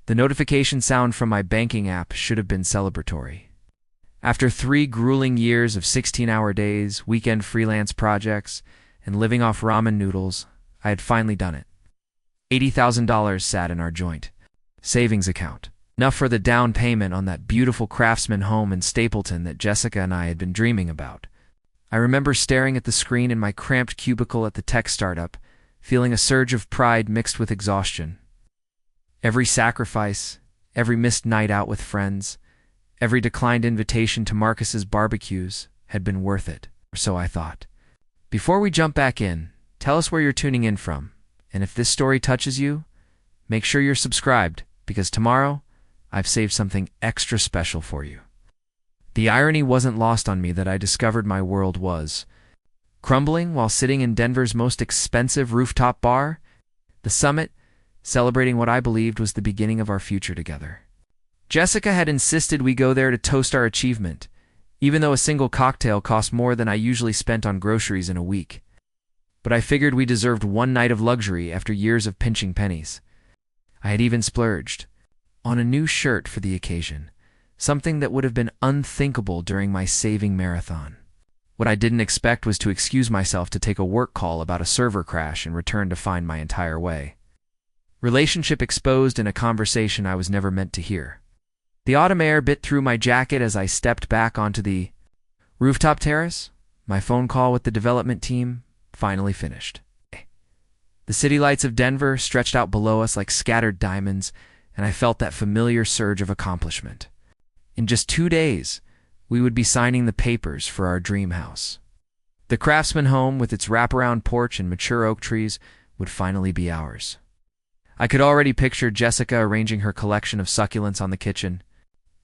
The notification sound from my banking app should have been celebratory. After 3 grueling years of 16-hour days, weekend freelance projects, and living off ramen noodles, I had finally done it. $80,000 sat in our joint savings account, enough for the down payment on that beautiful craftsman home in Stapleton that Jessica and I had been dreaming about. I remember staring at the screen in my cramped cubicle at the tech startup, feeling a surge of pride mixed with exhaustion. Every sacrifice, every missed night out with friends, every declined invitation to Marcus's barbecues had been worth it, or so I thought. Before we jump back in, tell us where you're tuning in from, and if this story touches you, make sure you're subscribed, because tomorrow, I've saved something extra special for you. The irony wasn't lost on me that I discovered my world was crumbling while sitting in Denver's most expensive rooftop bar, the Summit, celebrating what I believed was the beginning of our future together. Jessica had insisted we go there to toast our achievement, even though a single cocktail cost more than I usually spent on groceries in a week. But I figured we deserved one night of luxury after years of pinching pennies. I had even splurged on a new shirt for the occasion, something that would have been unthinkable during my saving marathon. What I didn't expect was to excuse myself to take a work call about a server crash and return to find my entire way. Relationship exposed in a conversation I was never meant to hear. The autumn air bit through my jacket as I stepped back onto the rooftop terrace. My phone call with the development team finally finished. The city lights of Denver stretched out below us like scattered diamonds, and I felt that familiar surge of accomplishment. In just 2 days, we would be signing the papers for our dream house. The craftsman home with its wraparound porch and mature oak trees would finally be ours. I could already picture Jessica arranging her collection of succulents on the kitchen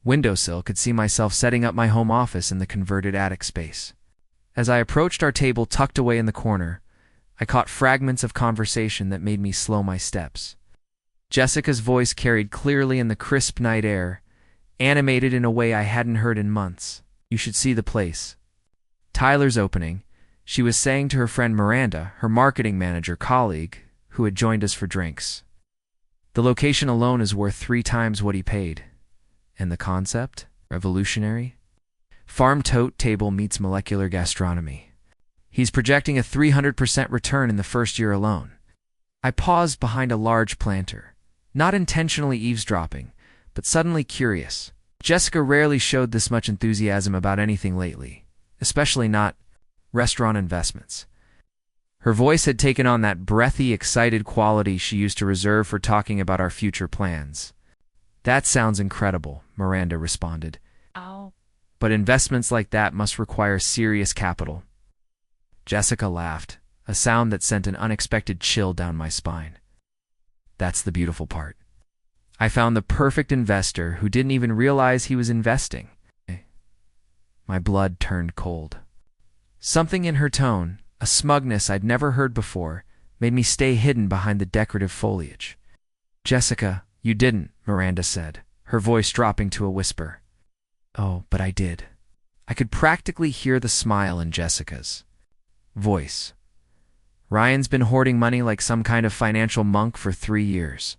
windowsill, could see myself setting up my home office in the converted attic space. As I approached our table tucked away in the corner, I caught fragments of conversation that made me slow my steps. Jessica's voice carried clearly in the crisp night air, animated in a way I hadn't heard in months. You should see the place. Tyler's opening, she was saying to her friend Miranda, her marketing manager colleague, who had joined us for drinks. The location alone is worth 3 times what he paid. And the concept? Revolutionary? Farm tote table meets molecular gastronomy. He's projecting a 300% return in the first year alone. I paused behind a large planter, not intentionally eavesdropping, but suddenly curious. Jessica rarely showed this much enthusiasm about anything lately, especially not restaurant investments. Her voice had taken on that breathy, excited quality she used to reserve for talking about our future plans. That sounds incredible, Miranda responded. Oh. But investments like that must require serious capital. Jessica laughed, a sound that sent an unexpected chill down my spine. That's the beautiful part. I found the perfect investor who didn't even realize he was investing. My blood turned cold. Something in her tone, a smugness I'd never heard before, made me stay hidden behind the decorative foliage. Jessica, you didn't, Miranda said, her voice dropping to a whisper. Oh, but I did. I could practically hear the smile in Jessica's voice. Ryan's been hoarding money like some kind of financial monk for 3 years.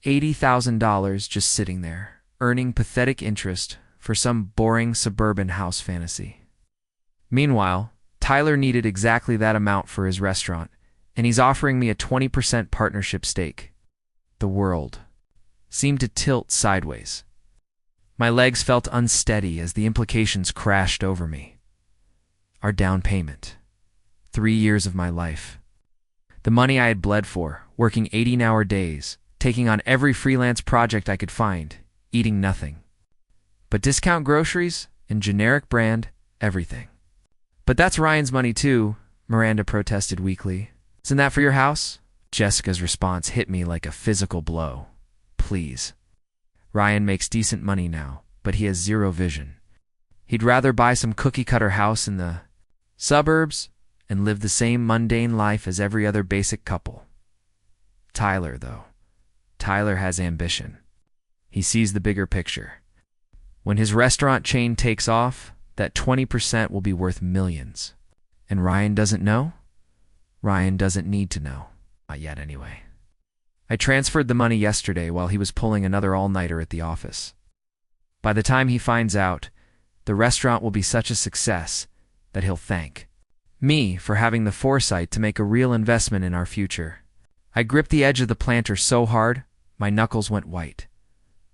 $80,000 just sitting there, earning pathetic interest for some boring suburban house fantasy. Meanwhile, Tyler needed exactly that amount for his restaurant, and he's offering me a 20% partnership stake. The world seemed to tilt sideways. My legs felt unsteady as the implications crashed over me. Our down payment. 3 years of my life. The money I had bled for, working 18-hour days, taking on every freelance project I could find, eating nothing. But discount groceries and generic brand, everything. But that's Ryan's money too, Miranda protested weakly. Isn't that for your house? Jessica's response hit me like a physical blow. Please. Ryan makes decent money now, but he has zero vision. He'd rather buy some cookie-cutter house in the suburbs and live the same mundane life as every other basic couple. Tyler, though. Tyler has ambition. He sees the bigger picture. When his restaurant chain takes off, that 20% will be worth millions. And Ryan doesn't know? Ryan doesn't need to know. Not yet, anyway. I transferred the money yesterday while he was pulling another all-nighter at the office. By the time he finds out, the restaurant will be such a success that he'll thank me for having the foresight to make a real investment in our future. I gripped the edge of the planter so hard, my knuckles went white.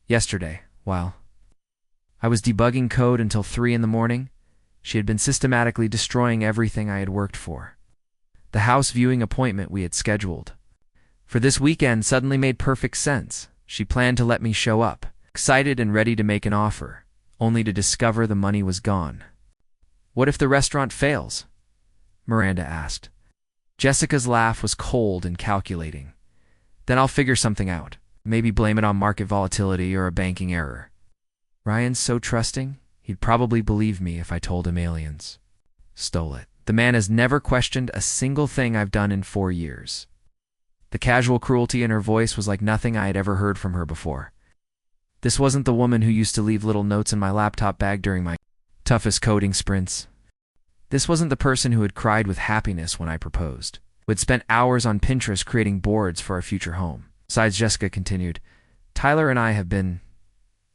Yesterday, while I was debugging code until 3 in the morning, she had been systematically destroying everything I had worked for. The house viewing appointment we had scheduled for this weekend suddenly made perfect sense. She planned to let me show up, excited and ready to make an offer, only to discover the money was gone. "What if the restaurant fails?" Miranda asked. Jessica's laugh was cold and calculating. "Then I'll figure something out. Maybe blame it on market volatility or a banking error." Ryan's so trusting, he'd probably believe me if I told him aliens stole it. The man has never questioned a single thing I've done in 4 years. The casual cruelty in her voice was like nothing I had ever heard from her before. This wasn't the woman who used to leave little notes in my laptop bag during my toughest coding sprints. This wasn't the person who had cried with happiness when I proposed, who had spent hours on Pinterest creating boards for our future home. Besides, Jessica continued, "Tyler and I have been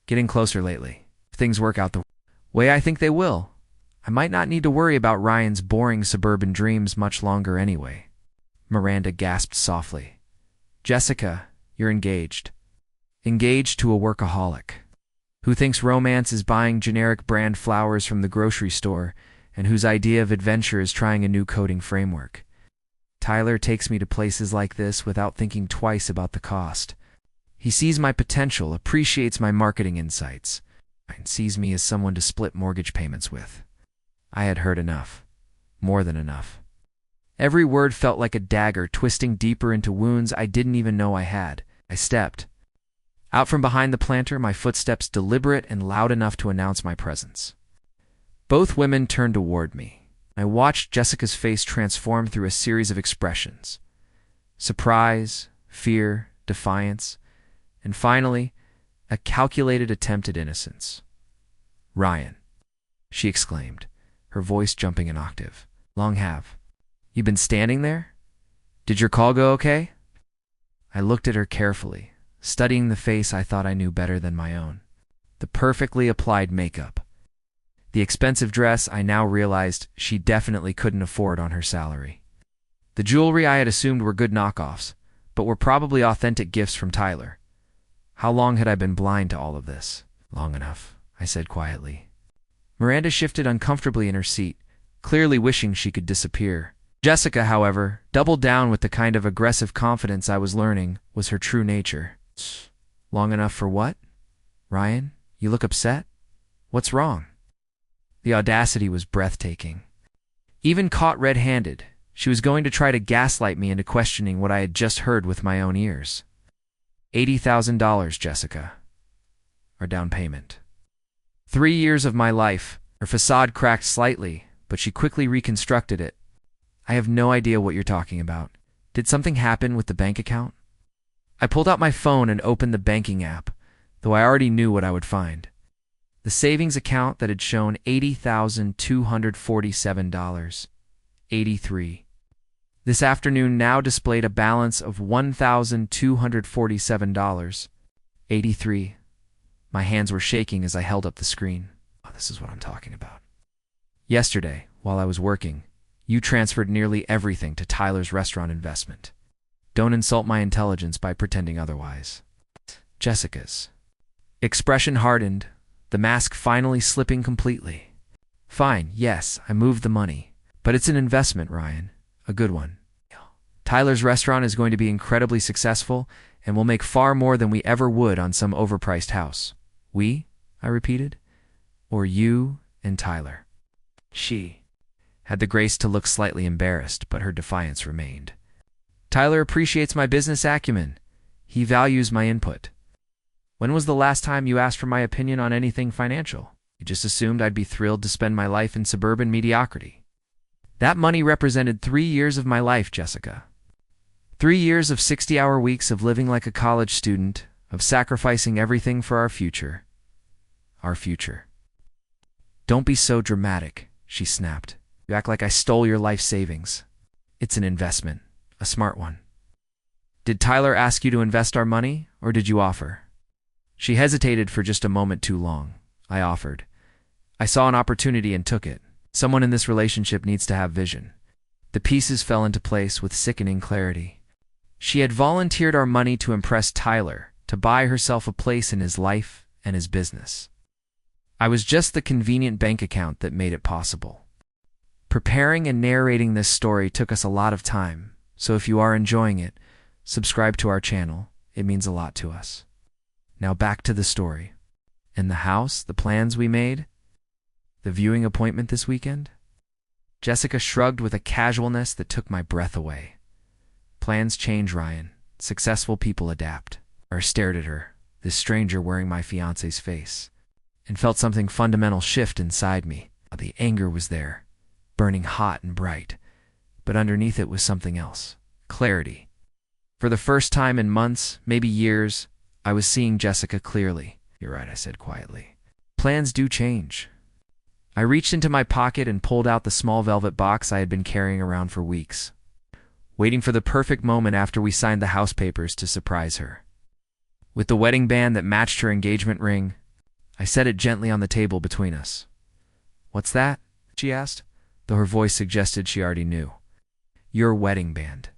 getting closer lately. If things work out the way I think they will, I might not need to worry about Ryan's boring suburban dreams much longer anyway." Miranda gasped softly. "Jessica, you're engaged. Engaged to a workaholic who thinks romance is buying generic brand flowers from the grocery store and whose idea of adventure is trying a new coding framework. Tyler takes me to places like this without thinking twice about the cost. He sees my potential, appreciates my marketing insights, and sees me as someone to split mortgage payments with." I had heard enough. More than enough. Every word felt like a dagger twisting deeper into wounds I didn't even know I had. I stepped out from behind the planter, my footsteps deliberate and loud enough to announce my presence. Both women turned toward me. I watched Jessica's face transform through a series of expressions: surprise, fear, defiance, and finally, a calculated attempt at innocence. "Ryan," she exclaimed, her voice jumping an octave. "Long have you been standing there? Did your call go okay?" I looked at her carefully, studying the face I thought I knew better than my own. The perfectly applied makeup. The expensive dress I now realized she definitely couldn't afford on her salary. The jewelry I had assumed were good knockoffs, but were probably authentic gifts from Tyler. How long had I been blind to all of this? "Long enough," I said quietly. Miranda shifted uncomfortably in her seat, clearly wishing she could disappear. Jessica, however, doubled down with the kind of aggressive confidence I was learning was her true nature. "Long enough for what? Ryan, you look upset. What's wrong?" The audacity was breathtaking. Even caught red-handed, she was going to try to gaslight me into questioning what I had just heard with my own ears. $80,000, Jessica. Our down payment. 3 years of my life. Her facade cracked slightly, but she quickly reconstructed it. "I have no idea what you're talking about. Did something happen with the bank account?" I pulled out my phone and opened the banking app, though I already knew what I would find. The savings account that had shown $80,247.83. This afternoon now displayed a balance of $1,247.83. My hands were shaking as I held up the screen. Oh, this is what I'm talking about. "Yesterday, while I was working, you transferred nearly everything to Tyler's restaurant investment. Don't insult my intelligence by pretending otherwise." Jessica's expression hardened, the mask finally slipping completely. "Fine, yes, I moved the money. But it's an investment, Ryan. A good one. Tyler's restaurant is going to be incredibly successful, and will make far more than we ever would on some overpriced house." "We?" I repeated. "Or you and Tyler?" She had the grace to look slightly embarrassed, but her defiance remained. "Tyler appreciates my business acumen. He values my input. When was the last time you asked for my opinion on anything financial? You just assumed I'd be thrilled to spend my life in suburban mediocrity." That money represented 3 years of my life, Jessica. 3 years of 60-hour weeks of living like a college student, of sacrificing everything for our future. Our future. "Don't be so dramatic," she snapped. "You act like I stole your life savings. It's an investment, a smart one." Did Tyler ask you to invest our money, or did you offer? She hesitated for just a moment too long. I offered. I saw an opportunity and took it. Someone in this relationship needs to have vision. The pieces fell into place with sickening clarity. She had volunteered our money to impress Tyler, to buy herself a place in his life and his business. I was just the convenient bank account that made it possible. Preparing and narrating this story took us a lot of time, so if you are enjoying it, subscribe to our channel. It means a lot to us. Now back to the story. In the house, the plans we made, the viewing appointment this weekend? Jessica shrugged with a casualness that took my breath away. Plans change, Ryan. Successful people adapt. I stared at her, this stranger wearing my fiancé's face, and felt something fundamental shift inside me. The anger was there, burning hot and bright, but underneath it was something else. Clarity. For the first time in months, maybe years, I was seeing Jessica clearly. You're right, I said quietly. Plans do change. I reached into my pocket and pulled out the small velvet box I had been carrying around for weeks, waiting for the perfect moment after we signed the house papers to surprise her. With the wedding band that matched her engagement ring, I set it gently on the table between us. What's that? She asked, though her voice suggested she already knew. Your wedding band.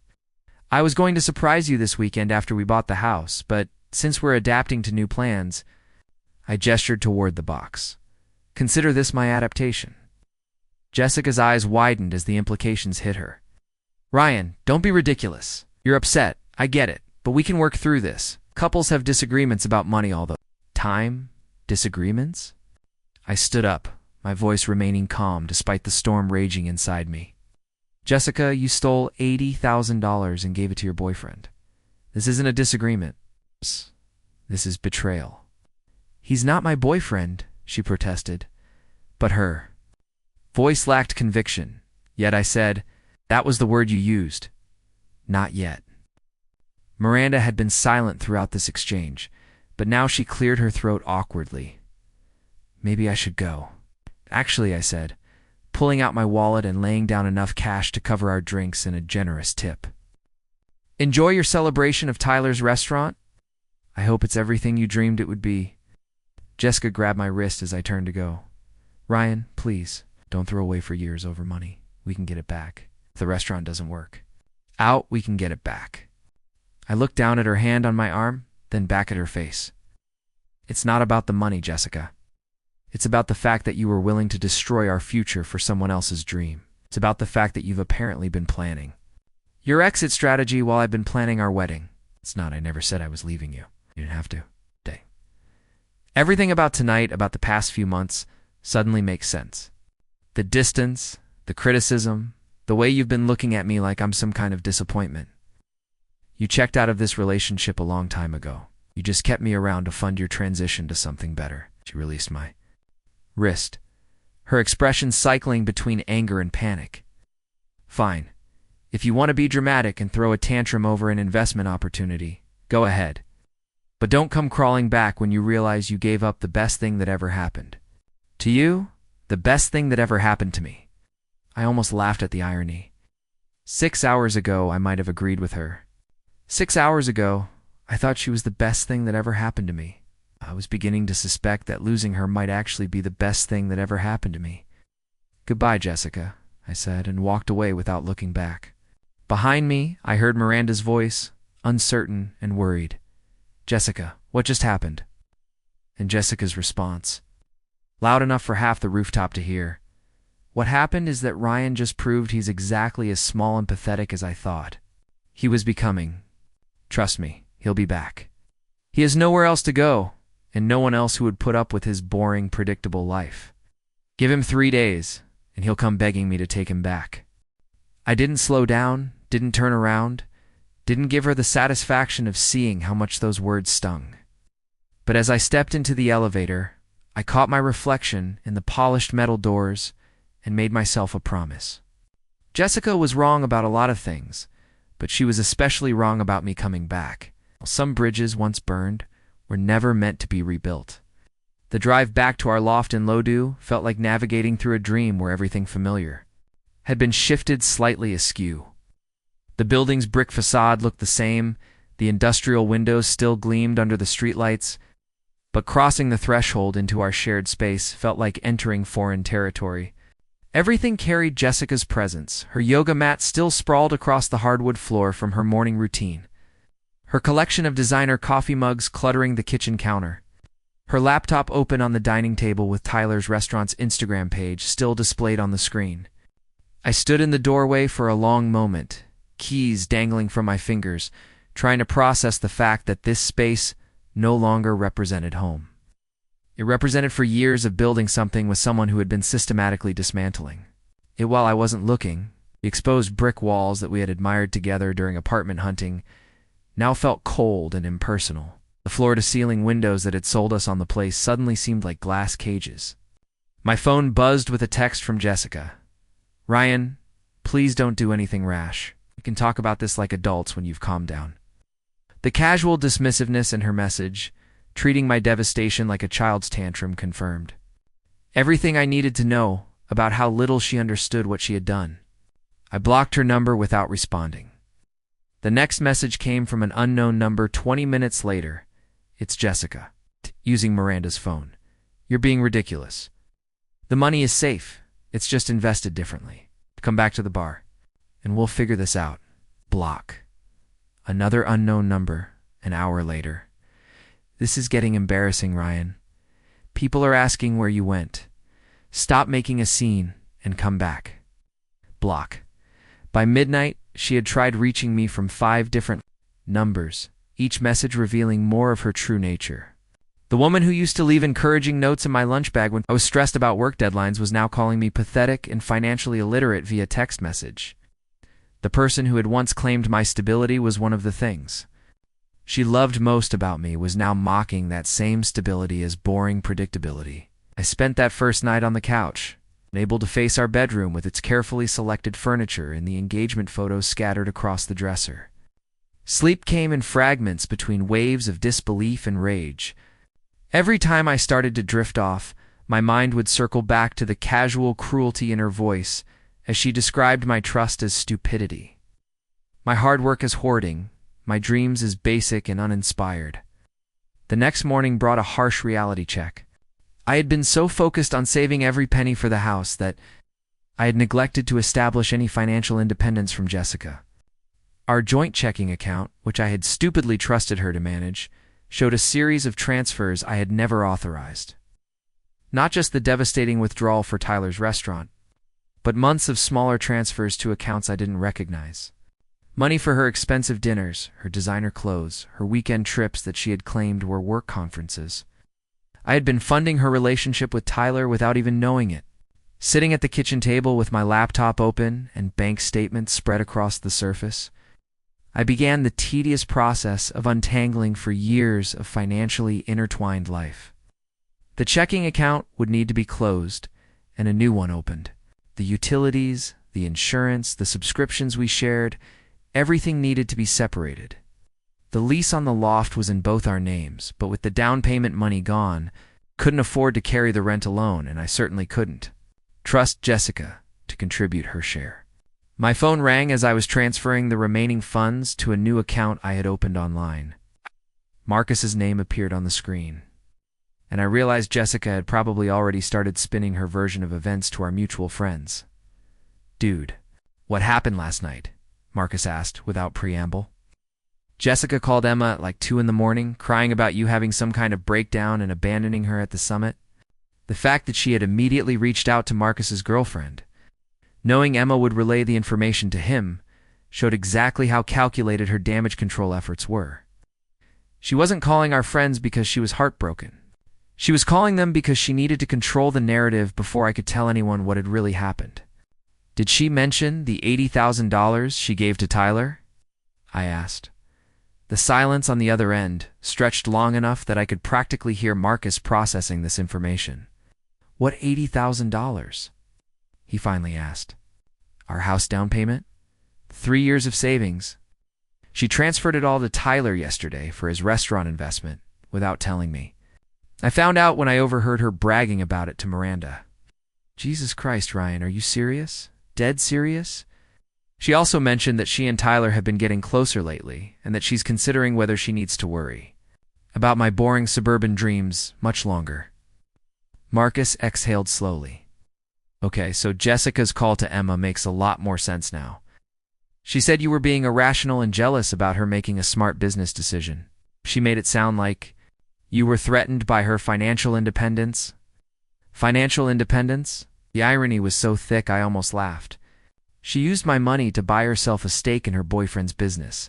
I was going to surprise you this weekend after we bought the house, but since we're adapting to new plans, I gestured toward the box. Consider this my adaptation. Jessica's eyes widened as the implications hit her. Ryan, don't be ridiculous. You're upset. I get it, but we can work through this. Couples have disagreements about money all the time. Disagreements? I stood up, my voice remaining calm despite the storm raging inside me. Jessica, you stole $80,000 and gave it to your boyfriend. This isn't a disagreement. This is betrayal. He's not my boyfriend, she protested, but her voice lacked conviction. Yet I said, that was the word you used. Not yet. Miranda had been silent throughout this exchange, but now she cleared her throat awkwardly. Maybe I should go. Actually, I said, pulling out my wallet and laying down enough cash to cover our drinks and a generous tip. Enjoy your celebration of Tyler's restaurant? I hope it's everything you dreamed it would be. Jessica grabbed my wrist as I turned to go. Ryan, please, don't throw away for years over money. We can get it back. If the restaurant doesn't work out, we can get it back. I looked down at her hand on my arm, then back at her face. It's not about the money, Jessica. It's about the fact that you were willing to destroy our future for someone else's dream. It's about the fact that you've apparently been planning your exit strategy while I've been planning our wedding. It's not, I never said I was leaving you. You didn't have to. Stay. Everything about tonight, about the past few months, suddenly makes sense. The distance, the criticism, the way you've been looking at me like I'm some kind of disappointment. You checked out of this relationship a long time ago. You just kept me around to fund your transition to something better. She released my wrist, her expression cycling between anger and panic. Fine. If you want to be dramatic and throw a tantrum over an investment opportunity, go ahead. But don't come crawling back when you realize you gave up the best thing that ever happened. To you, the best thing that ever happened to me. I almost laughed at the irony. 6 hours ago, I might have agreed with her. 6 hours ago, I thought she was the best thing that ever happened to me. I was beginning to suspect that losing her might actually be the best thing that ever happened to me. Goodbye, Jessica, I said, and walked away without looking back. Behind me, I heard Miranda's voice, uncertain and worried. Jessica, what just happened? And Jessica's response, loud enough for half the rooftop to hear. What happened is that Ryan just proved he's exactly as small and pathetic as I thought. He was becoming. Trust me, he'll be back. He has nowhere else to go, and no one else who would put up with his boring, predictable life. Give him 3 days, and he'll come begging me to take him back. I didn't slow down, didn't turn around, didn't give her the satisfaction of seeing how much those words stung. But as I stepped into the elevator, I caught my reflection in the polished metal doors and made myself a promise. Jessica was wrong about a lot of things, but she was especially wrong about me coming back. Some bridges once burned were never meant to be rebuilt. The drive back to our loft in Lodoo felt like navigating through a dream where everything familiar had been shifted slightly askew. The building's brick facade looked the same, The industrial windows still gleamed under the streetlights, but crossing the threshold into our shared space felt like entering foreign territory. Everything carried Jessica's presence. Her yoga mat still sprawled across the hardwood floor from her morning routine, her collection of designer coffee mugs cluttering the kitchen counter, her laptop open on the dining table with Tyler's restaurant's Instagram page still displayed on the screen. I stood in the doorway for a long moment, keys dangling from my fingers, trying to process the fact that this space no longer represented home. It represented for years of building something with someone who had been systematically dismantling it while I wasn't looking. The exposed brick walls that we had admired together during apartment hunting now felt cold and impersonal. The floor-to-ceiling windows that had sold us on the place suddenly seemed like glass cages. My phone buzzed with a text from Jessica. "Ryan, please don't do anything rash. We can talk about this like adults when you've calmed down." The casual dismissiveness in her message, treating my devastation like a child's tantrum, confirmed everything I needed to know about how little she understood what she had done. I blocked her number without responding. The next message came from an unknown number 20 minutes later. "It's Jessica, using Miranda's phone. You're being ridiculous. The money is safe. It's just invested differently. Come back to the bar, and we'll figure this out." Block. Another unknown number, an hour later. "This is getting embarrassing, Ryan. People are asking where you went. Stop making a scene and come back." Block. By midnight, she had tried reaching me from 5 different numbers, each message revealing more of her true nature. The woman who used to leave encouraging notes in my lunch bag when I was stressed about work deadlines was now calling me pathetic and financially illiterate via text message. The person who had once claimed my stability was one of the things she loved most about me was now mocking that same stability as boring predictability. I spent that first night on the couch, able to face our bedroom with its carefully selected furniture and the engagement photos scattered across the dresser. Sleep came in fragments between waves of disbelief and rage. Every time I started to drift off, my mind would circle back to the casual cruelty in her voice as she described my trust as stupidity, my hard work as hoarding, my dreams as basic and uninspired. The next morning brought a harsh reality check. I had been so focused on saving every penny for the house that I had neglected to establish any financial independence from Jessica. Our joint checking account, which I had stupidly trusted her to manage, showed a series of transfers I had never authorized. Not just the devastating withdrawal for Tyler's restaurant, but months of smaller transfers to accounts I didn't recognize. Money for her expensive dinners, her designer clothes, her weekend trips that she had claimed were work conferences. I had been funding her relationship with Tyler without even knowing it. Sitting at the kitchen table with my laptop open and bank statements spread across the surface, I began the tedious process of untangling for years of financially intertwined life. The checking account would need to be closed and a new one opened. The utilities, the insurance, the subscriptions we shared, everything needed to be separated. The lease on the loft was in both our names, but with the down payment money gone, couldn't afford to carry the rent alone, and I certainly couldn't trust Jessica to contribute her share. My phone rang as I was transferring the remaining funds to a new account I had opened online. Marcus's name appeared on the screen, and I realized Jessica had probably already started spinning her version of events to our mutual friends. "Dude, what happened last night?" Marcus asked without preamble. "Jessica called Emma at like 2 in the morning, crying about you having some kind of breakdown and abandoning her at the summit." The fact that she had immediately reached out to Marcus's girlfriend, knowing Emma would relay the information to him, showed exactly how calculated her damage control efforts were. She wasn't calling our friends because she was heartbroken. She was calling them because she needed to control the narrative before I could tell anyone what had really happened. "Did she mention the $80,000 she gave to Tyler?" I asked. The silence on the other end stretched long enough that I could practically hear Marcus processing this information. "What $80,000? He finally asked. "Our house down payment? 3 years of savings. She transferred it all to Tyler yesterday for his restaurant investment, without telling me. I found out when I overheard her bragging about it to Miranda." "Jesus Christ, Ryan, are you serious? Dead serious?" She also mentioned that she and Tyler have been getting closer lately and that she's considering whether she needs to worry about my boring suburban dreams much longer. Marcus exhaled slowly. Okay, so Jessica's call to Emma makes a lot more sense now. She said you were being irrational and jealous about her making a smart business decision. She made it sound like you were threatened by her financial independence. Financial independence? The irony was so thick I almost laughed. She used my money to buy herself a stake in her boyfriend's business.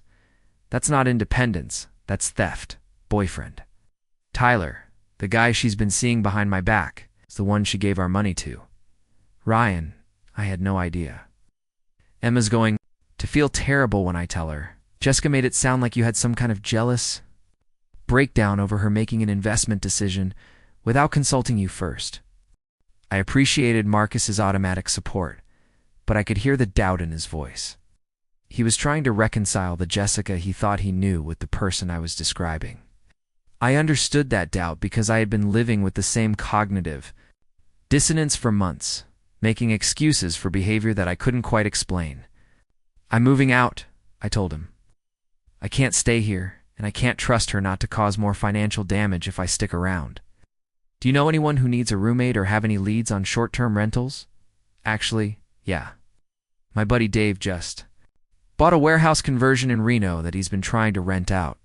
That's not independence, that's theft. Boyfriend. Tyler, the guy she's been seeing behind my back, is the one she gave our money to. Ryan, I had no idea. Emma's going to feel terrible when I tell her. Jessica made it sound like you had some kind of jealous breakdown over her making an investment decision without consulting you first. I appreciated Marcus's automatic support, but I could hear the doubt in his voice. He was trying to reconcile the Jessica he thought he knew with the person I was describing. I understood that doubt because I had been living with the same cognitive dissonance for months, making excuses for behavior that I couldn't quite explain. I'm moving out, I told him. I can't stay here, and I can't trust her not to cause more financial damage if I stick around. Do you know anyone who needs a roommate or have any leads on short-term rentals? Actually, yeah. My buddy Dave just bought a warehouse conversion in Reno that he's been trying to rent out.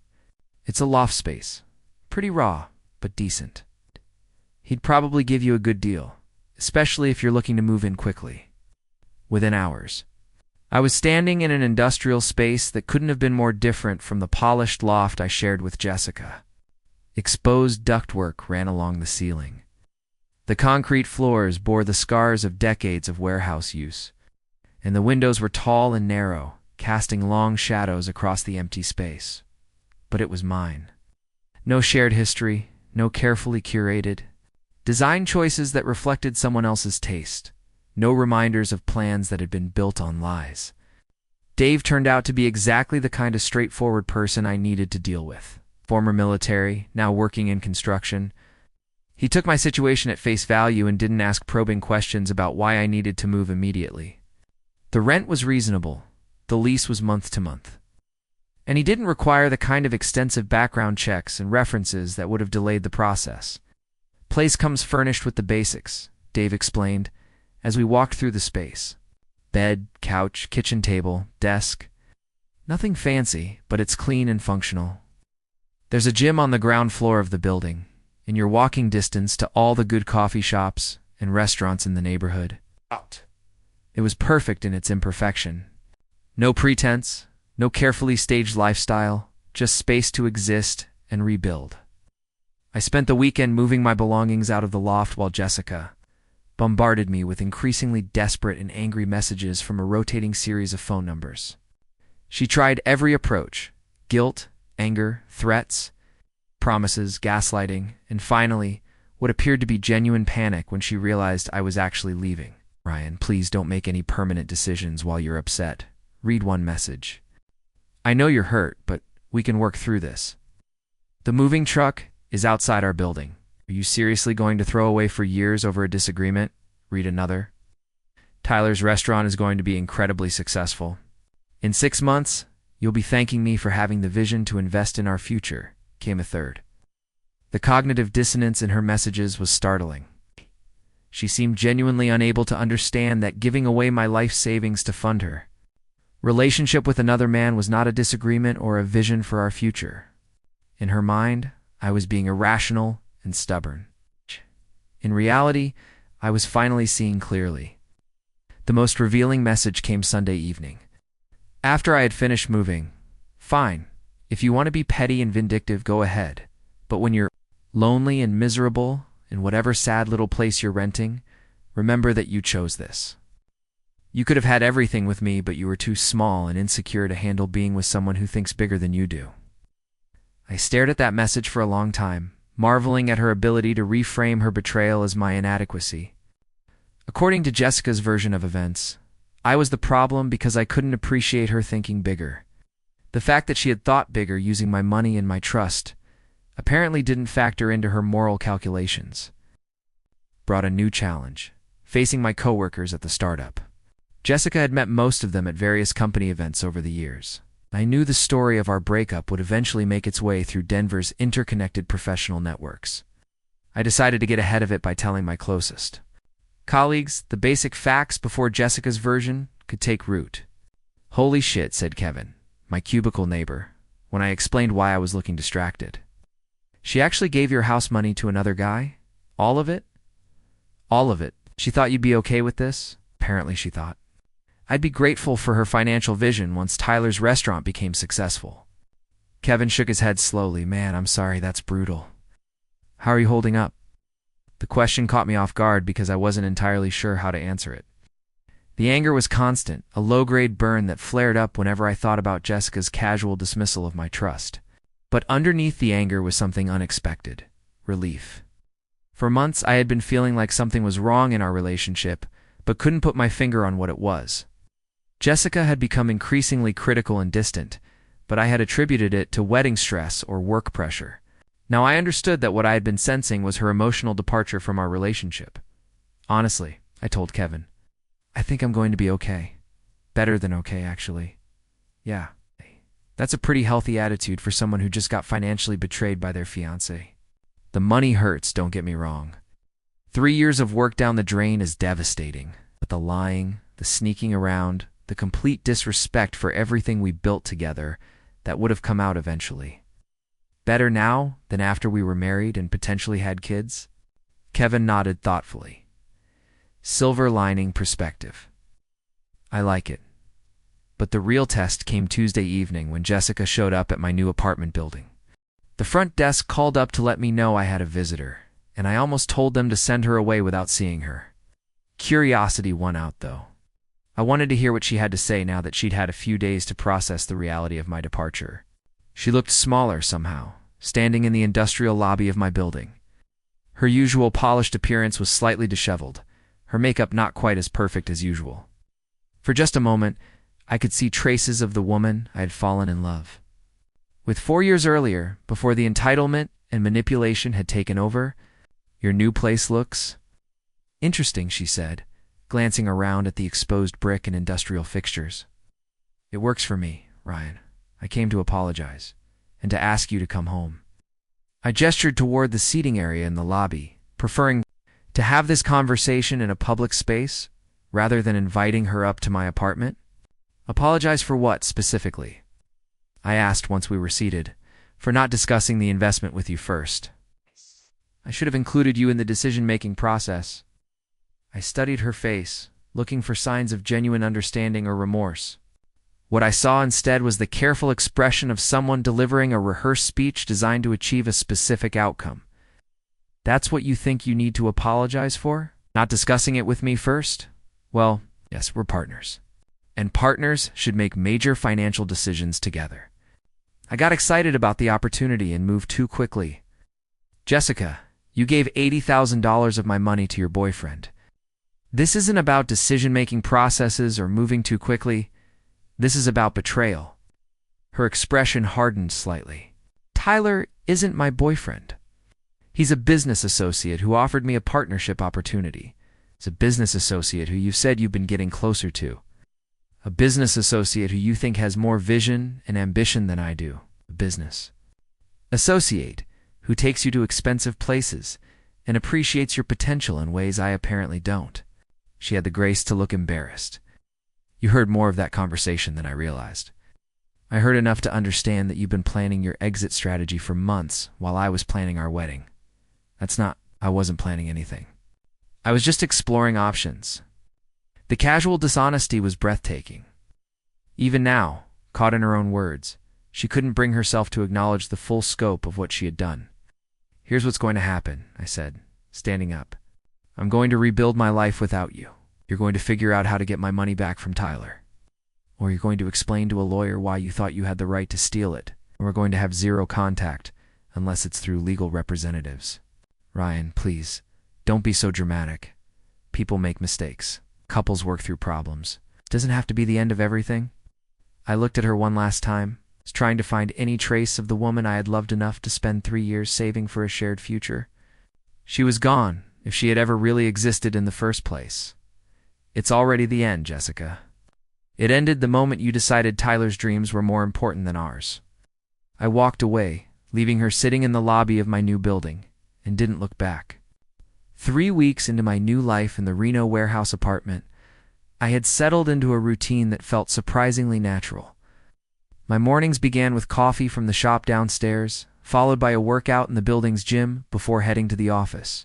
It's a loft space. Pretty raw, but decent. He'd probably give you a good deal, especially if you're looking to move in quickly. Within hours. I was standing in an industrial space that couldn't have been more different from the polished loft I shared with Jessica. Exposed ductwork ran along the ceiling. The concrete floors bore the scars of decades of warehouse use, and the windows were tall and narrow, casting long shadows across the empty space. But it was mine. No shared history, no carefully curated design choices that reflected someone else's taste, no reminders of plans that had been built on lies. Dave turned out to be exactly the kind of straightforward person I needed to deal with. Former military, now working in construction. He took my situation at face value and didn't ask probing questions about why I needed to move immediately. The rent was reasonable. The lease was month to month. And he didn't require the kind of extensive background checks and references that would have delayed the process. Place comes furnished with the basics, Dave explained, as we walked through the space. Bed, couch, kitchen table, desk. Nothing fancy, but it's clean and functional. There's a gym on the ground floor of the building, in your walking distance to all the good coffee shops and restaurants in the neighborhood. It was perfect in its imperfection. No pretense, no carefully staged lifestyle, just space to exist and rebuild. I spent the weekend moving my belongings out of the loft while Jessica bombarded me with increasingly desperate and angry messages from a rotating series of phone numbers. She tried every approach: guilt, anger, threats, promises, gaslighting, and finally, what appeared to be genuine panic when she realized I was actually leaving. Ryan, please don't make any permanent decisions while you're upset. Read one message. I know you're hurt, but we can work through this. The moving truck is outside our building. Are you seriously going to throw away for years over a disagreement? Read another. Tyler's restaurant is going to be incredibly successful. In 6 months, you'll be thanking me for having the vision to invest in our future, came a third. The cognitive dissonance in her messages was startling. She seemed genuinely unable to understand that giving away my life savings to fund her relationship with another man was not a disagreement or a vision for our future. In her mind, I was being irrational and stubborn. In reality, I was finally seeing clearly. The most revealing message came Sunday evening. After I had finished moving, fine, if you want to be petty and vindictive, go ahead. But when you're lonely and miserable in whatever sad little place you're renting, remember that you chose this. You could have had everything with me, but you were too small and insecure to handle being with someone who thinks bigger than you do. I stared at that message for a long time, marveling at her ability to reframe her betrayal as my inadequacy. According to Jessica's version of events, I was the problem because I couldn't appreciate her thinking bigger. The fact that she had thought bigger using my money and my trust apparently didn't factor into her moral calculations. Brought a new challenge, facing my coworkers at the startup. Jessica had met most of them at various company events over the years. I knew the story of our breakup would eventually make its way through Denver's interconnected professional networks. I decided to get ahead of it by telling my closest colleagues the basic facts before Jessica's version could take root. "Holy shit," said Kevin, my cubicle neighbor, when I explained why I was looking distracted. "She actually gave your house money to another guy? All of it?" "All of it. She thought you'd be okay with this?" Apparently she thought. "I'd be grateful for her financial vision once Tyler's restaurant became successful." Kevin shook his head slowly. "Man, I'm sorry, that's brutal. How are you holding up?" The question caught me off guard because I wasn't entirely sure how to answer it. The anger was constant, a low-grade burn that flared up whenever I thought about Jessica's casual dismissal of my trust. But underneath the anger was something unexpected: relief. For months, I had been feeling like something was wrong in our relationship, but couldn't put my finger on what it was. Jessica had become increasingly critical and distant, but I had attributed it to wedding stress or work pressure. Now I understood that what I had been sensing was her emotional departure from our relationship. "Honestly," I told Kevin, "I think I'm going to be okay. Better than okay, actually. Yeah." That's a pretty healthy attitude for someone who just got financially betrayed by their fiancé. The money hurts, don't get me wrong. 3 years of work down the drain is devastating, but the lying, the sneaking around, the complete disrespect for everything we built together, that would have come out eventually. Better now than after we were married and potentially had kids? Kevin nodded thoughtfully. Silver lining perspective. I like it. But the real test came Tuesday evening when Jessica showed up at my new apartment building. The front desk called up to let me know I had a visitor, and I almost told them to send her away without seeing her. Curiosity won out, though. I wanted to hear what she had to say now that she'd had a few days to process the reality of my departure. She looked smaller somehow, standing in the industrial lobby of my building. Her usual polished appearance was slightly disheveled, her makeup not quite as perfect as usual. For just a moment, I could see traces of the woman I had fallen in love with 4 years earlier, before the entitlement and manipulation had taken over. "Your new place looks interesting," she said, glancing around at the exposed brick and industrial fixtures. "It works for me, Ryan. I came to apologize, and to ask you to come home." I gestured toward the seating area in the lobby, preferring to have this conversation in a public space rather than inviting her up to my apartment. "Apologize for what, specifically?" I asked once we were seated. "For not discussing the investment with you first. I should have included you in the decision-making process." I studied her face, looking for signs of genuine understanding or remorse. What I saw instead was the careful expression of someone delivering a rehearsed speech designed to achieve a specific outcome. "That's what you think you need to apologize for? Not discussing it with me first? Well, yes, we're partners. And partners should make major financial decisions together." I got excited about the opportunity and moved too quickly. "Jessica, you gave $80,000 of my money to your boyfriend. This isn't about decision-making processes or moving too quickly. This is about betrayal." Her expression hardened slightly. "Tyler isn't my boyfriend. He's a business associate who offered me a partnership opportunity. He's a business associate who you've said you've been getting closer to. A business associate who you think has more vision and ambition than I do. A business associate who takes you to expensive places and appreciates your potential in ways I apparently don't." She had the grace to look embarrassed. "You heard more of that conversation than I realized. I heard enough to understand that you've been planning your exit strategy for months while I was planning our wedding. I wasn't planning anything. I was just exploring options." The casual dishonesty was breathtaking. Even now, caught in her own words, she couldn't bring herself to acknowledge the full scope of what she had done. "Here's what's going to happen," I said, standing up. "I'm going to rebuild my life without you. You're going to figure out how to get my money back from Tyler. Or you're going to explain to a lawyer why you thought you had the right to steal it. And we're going to have zero contact, unless it's through legal representatives." "Ryan, please, don't be so dramatic. People make mistakes. Couples work through problems. It doesn't have to be the end of everything." I looked at her one last time, was trying to find any trace of the woman I had loved enough to spend 3 years saving for a shared future. She was gone, if she had ever really existed in the first place. It's already the end, Jessica. It ended the moment you decided Tyler's dreams were more important than ours. I walked away, leaving her sitting in the lobby of my new building, and didn't look back. 3 weeks into my new life in the Reno warehouse apartment, I had settled into a routine that felt surprisingly natural. My mornings began with coffee from the shop downstairs, followed by a workout in the building's gym before heading to the office.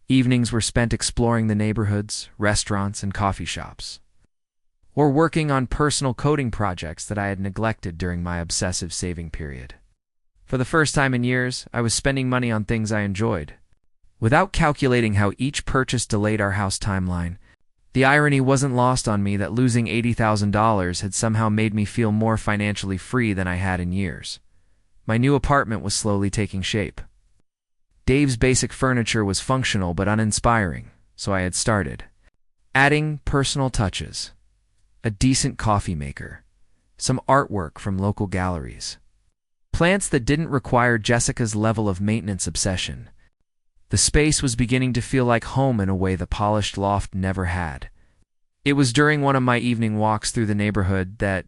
Evenings were spent exploring the neighborhoods, restaurants, and coffee shops, or working on personal coding projects that I had neglected during my obsessive saving period. For the first time in years, I was spending money on things I enjoyed, without calculating how each purchase delayed our house timeline. The irony wasn't lost on me that losing $80,000 had somehow made me feel more financially free than I had in years. My new apartment was slowly taking shape. Dave's basic furniture was functional but uninspiring, so I had started adding personal touches. A decent coffee maker, some artwork from local galleries, plants that didn't require Jessica's level of maintenance obsession. The space was beginning to feel like home in a way the polished loft never had. It was during one of my evening walks through the neighborhood that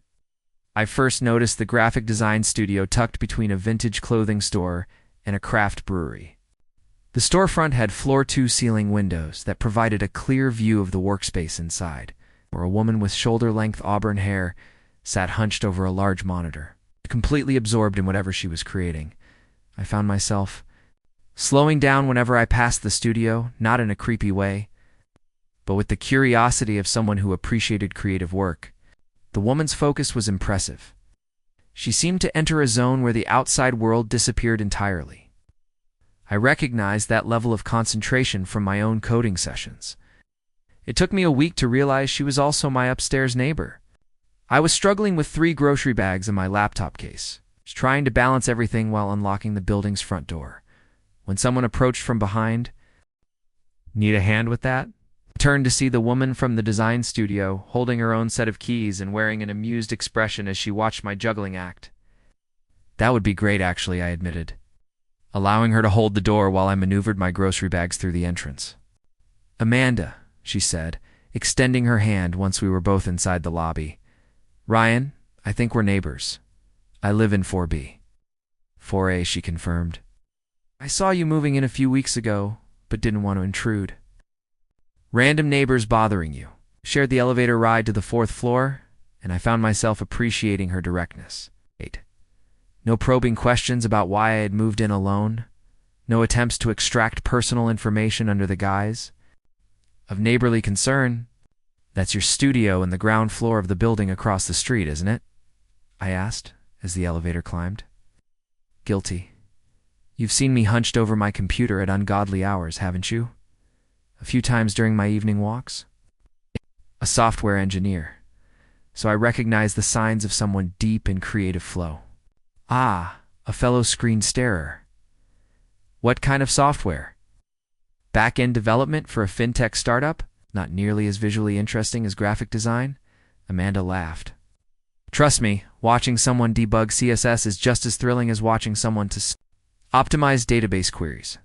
I first noticed the graphic design studio tucked between a vintage clothing store and a craft brewery. The storefront had floor-to-ceiling windows that provided a clear view of the workspace inside, where a woman with shoulder-length auburn hair sat hunched over a large monitor, completely absorbed in whatever she was creating. I found myself slowing down whenever I passed the studio, not in a creepy way, but with the curiosity of someone who appreciated creative work. The woman's focus was impressive. She seemed to enter a zone where the outside world disappeared entirely. I recognized that level of concentration from my own coding sessions. It took me a week to realize she was also my upstairs neighbor. I was struggling with 3 grocery bags in my laptop case, trying to balance everything while unlocking the building's front door, when someone approached from behind. "Need a hand with that?" I turned to see the woman from the design studio, holding her own set of keys and wearing an amused expression as she watched my juggling act. "That would be great, actually," I admitted, allowing her to hold the door while I maneuvered my grocery bags through the entrance. "Amanda," she said, extending her hand once we were both inside the lobby. "Ryan, I think we're neighbors. I live in 4B. 4A, she confirmed. "I saw you moving in a few weeks ago, but didn't want to intrude." Random neighbors bothering you. Shared the elevator ride to the 4th floor, and I found myself appreciating her directness. 8. No probing questions about why I had moved in alone. No attempts to extract personal information under the guise of neighborly concern. "That's your studio in the ground floor of the building across the street, isn't it?" I asked as the elevator climbed. "Guilty. You've seen me hunched over my computer at ungodly hours, haven't you? A few times during my evening walks." A software engineer, so I recognized the signs of someone deep in creative flow. "Ah, a fellow screen starer. What kind of software?" "Back-end development for a fintech startup? Not nearly as visually interesting as graphic design?" Amanda laughed. "Trust me, watching someone debug CSS is just as thrilling as watching someone optimize database queries."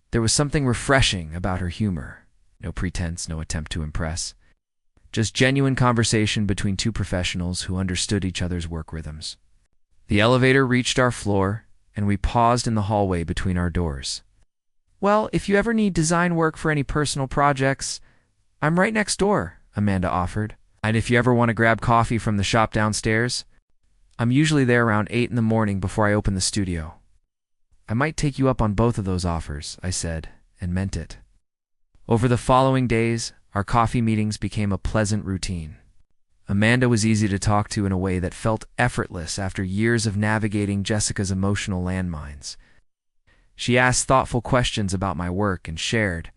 There was something refreshing about her humor. No pretense, no attempt to impress. Just genuine conversation between 2 professionals who understood each other's work rhythms. The elevator reached our floor, and we paused in the hallway between our doors. "Well, if you ever need design work for any personal projects, I'm right next door," Amanda offered. "And if you ever want to grab coffee from the shop downstairs, I'm usually there around 8 in the morning before I open the studio." "I might take you up on both of those offers," I said, and meant it. Over the following days, our coffee meetings became a pleasant routine. Amanda was easy to talk to in a way that felt effortless after years of navigating Jessica's emotional landmines. She asked thoughtful questions about my work and shared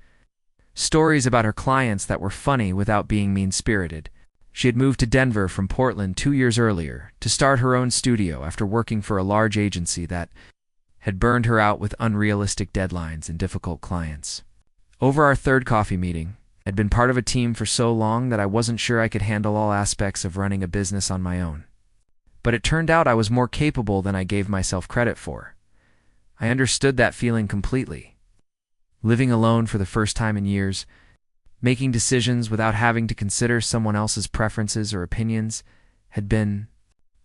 stories about her clients that were funny without being mean-spirited. She had moved to Denver from Portland 2 years earlier to start her own studio after working for a large agency that had burned her out with unrealistic deadlines and difficult clients. Over our 3rd coffee meeting, I'd been part of a team for so long that I wasn't sure I could handle all aspects of running a business on my own. But it turned out I was more capable than I gave myself credit for. I understood that feeling completely. Living alone for the first time in years Making decisions without having to consider someone else's preferences or opinions had been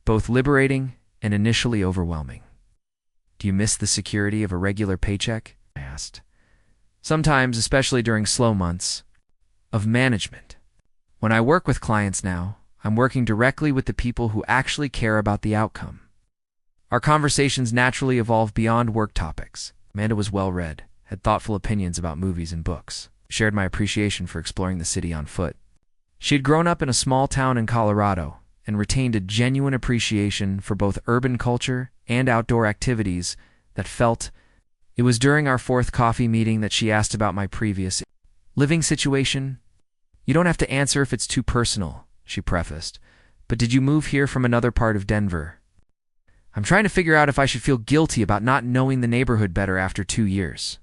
both liberating and initially overwhelming. "Do you miss the security of a regular paycheck?" I asked. "Sometimes, especially during slow months of management. When I work with clients now, I'm working directly with the people who actually care about the outcome." Our conversations naturally evolved beyond work topics. Amanda was well-read, had thoughtful opinions about movies and books, shared my appreciation for exploring the city on foot. She had grown up in a small town in Colorado and retained a genuine appreciation for both urban culture and outdoor activities that felt. It was during our fourth coffee meeting that she asked about my previous living situation. "You don't have to answer if it's too personal," she prefaced, "but did you move here from another part of Denver?" "I'm trying to figure out if I should feel guilty about not knowing the neighborhood better after 2 years.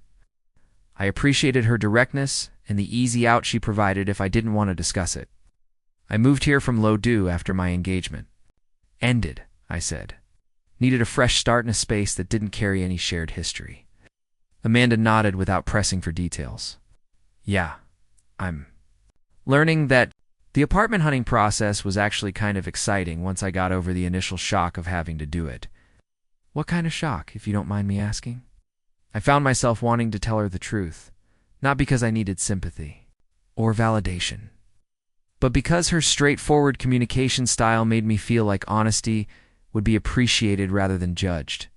I appreciated her directness and the easy out she provided if I didn't want to discuss it. "I moved here from Loudoun after my engagement ended," I said. "Needed a fresh start in a space that didn't carry any shared history." Amanda nodded without pressing for details. "Yeah, I'm learning that." The apartment hunting process was actually kind of exciting once I got over the initial shock of having to do it. "What kind of shock, if you don't mind me asking?" I found myself wanting to tell her the truth, not because I needed sympathy or validation, but because her straightforward communication style made me feel like honesty would be appreciated rather than judged.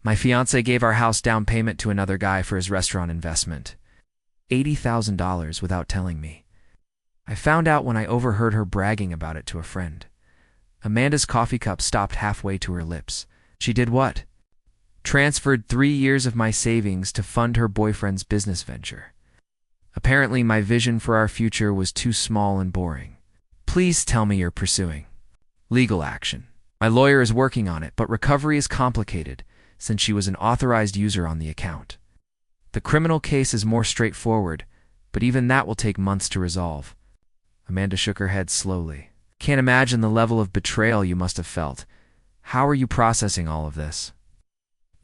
"My fiancé gave our house down payment to another guy for his restaurant investment. $80,000 without telling me. I found out when I overheard her bragging about it to a friend." Amanda's coffee cup stopped halfway to her lips. "She did what?" "Transferred 3 years of my savings to fund her boyfriend's business venture. Apparently my vision for our future was too small and boring." "Please tell me you're pursuing legal action." "My lawyer is working on it, but recovery is complicated since she was an authorized user on the account. The criminal case is more straightforward, but even that will take months to resolve." Amanda shook her head slowly. "Can't imagine the level of betrayal you must have felt. How are you processing all of this?"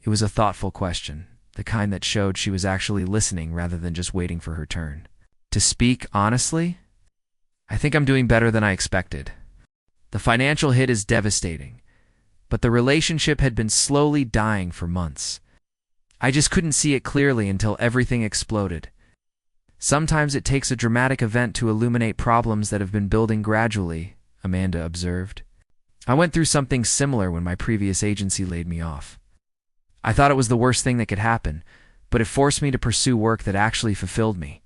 It was a thoughtful question, the kind that showed she was actually listening rather than just waiting for her turn. "To speak honestly, I think I'm doing better than I expected. The financial hit is devastating, but the relationship had been slowly dying for months. I just couldn't see it clearly until everything exploded. Sometimes it takes a dramatic event to illuminate problems that have been building gradually," Amanda observed. "I went through something similar when my previous agency laid me off. I thought it was the worst thing that could happen, but it forced me to pursue work that actually fulfilled me."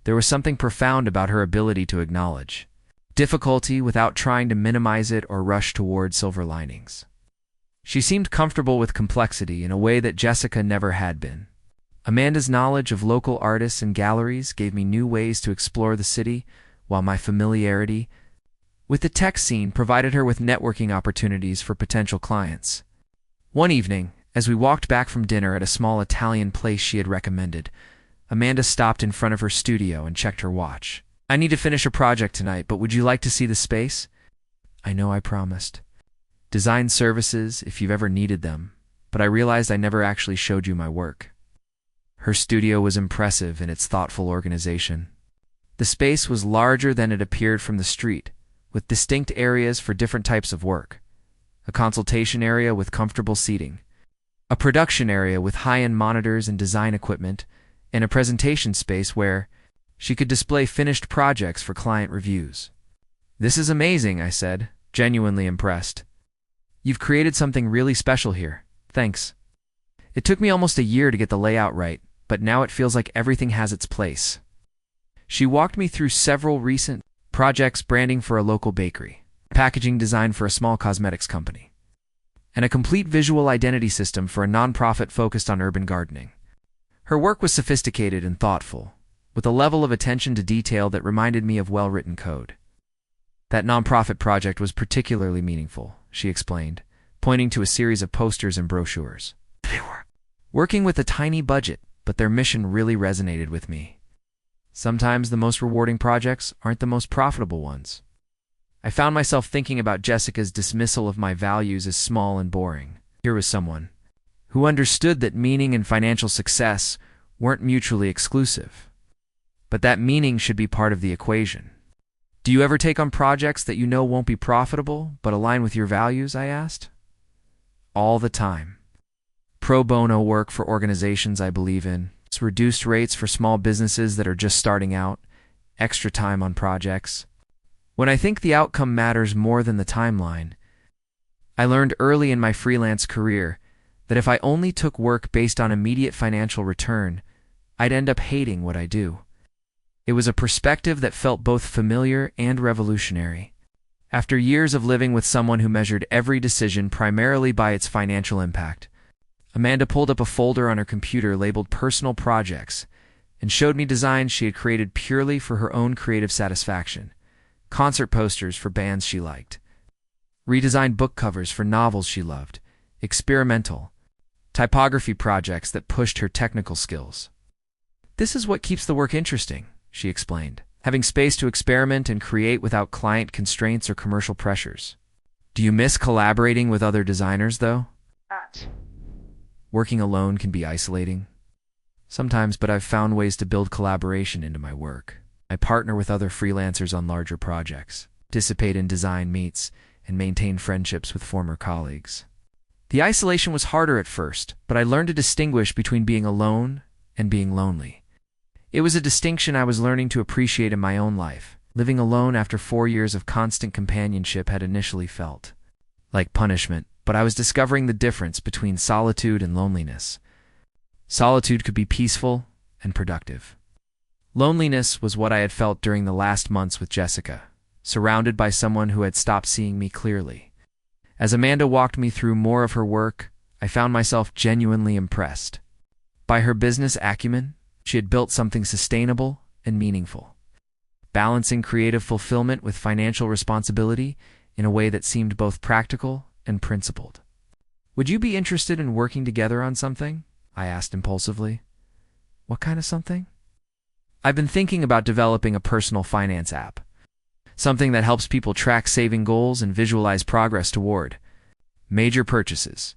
There was something profound about her ability to acknowledge difficulty without trying to minimize it or rush toward silver linings. She seemed comfortable with complexity in a way that Jessica never had been. Amanda's knowledge of local artists and galleries gave me new ways to explore the city, while my familiarity with the tech scene provided her with networking opportunities for potential clients. One evening, as we walked back from dinner at a small Italian place she had recommended, Amanda stopped in front of her studio and checked her watch. "I need to finish a project tonight, but would you like to see the space?" "I know I promised. Design services, if you've ever needed them, but I realized I never actually showed you my work." Her studio was impressive in its thoughtful organization. The space was larger than it appeared from the street, with distinct areas for different types of work. A consultation area with comfortable seating, a production area with high-end monitors and design equipment, and a presentation space where she could display finished projects for client reviews. "This is amazing," I said, genuinely impressed. "You've created something really special here. Thanks. It took me almost a year to get the layout right, but now it feels like everything has its place." She walked me through several recent projects: branding for a local bakery, packaging design for a small cosmetics company, and a complete visual identity system for a nonprofit focused on urban gardening. Her work was sophisticated and thoughtful, with a level of attention to detail that reminded me of well-written code. "That nonprofit project was particularly meaningful," she explained, pointing to a series of posters and brochures. "They were working with a tiny budget, but their mission really resonated with me. Sometimes the most rewarding projects aren't the most profitable ones." I found myself thinking about Jessica's dismissal of my values as small and boring. Here was someone who understood that meaning and financial success weren't mutually exclusive. but that meaning should be part of the equation. Do you ever take on projects that you know won't be profitable, but align with your values? I asked. All the time. Pro bono work for organizations I believe in, reduced rates for small businesses that are just starting out, extra time on projects. When I think the outcome matters more than the timeline, I learned early in my freelance career that if I only took work based on immediate financial return, I'd end up hating what I do. It was a perspective that felt both familiar and revolutionary. After years of living with someone who measured every decision primarily by its financial impact, Amanda pulled up a folder on her computer labeled Personal Projects and showed me designs she had created purely for her own creative satisfaction. Concert posters for bands she liked, redesigned book covers for novels she loved, experimental typography projects that pushed her technical skills. This is what keeps the work interesting, she explained, having space to experiment and create without client constraints or commercial pressures. Do you miss collaborating with other designers, though? Working alone can be isolating. Sometimes, but I've found ways to build collaboration into my work. I partner with other freelancers on larger projects, participate in design meets, and maintain friendships with former colleagues. The isolation was harder at first, but I learned to distinguish between being alone and being lonely. It was a distinction I was learning to appreciate in my own life. Living alone after 4 years of constant companionship had initially felt like punishment, but I was discovering the difference between solitude and loneliness. Solitude could be peaceful and productive. Loneliness was what I had felt during the last months with Jessica, surrounded by someone who had stopped seeing me clearly. As Amanda walked me through more of her work, I found myself genuinely impressed. By her business acumen, she had built something sustainable and meaningful, balancing creative fulfillment with financial responsibility in a way that seemed both practical and principled. Would you be interested in working together on something? I asked impulsively. What kind of something? I've been thinking about developing a personal finance app, something that helps people track saving goals and visualize progress toward major purchases.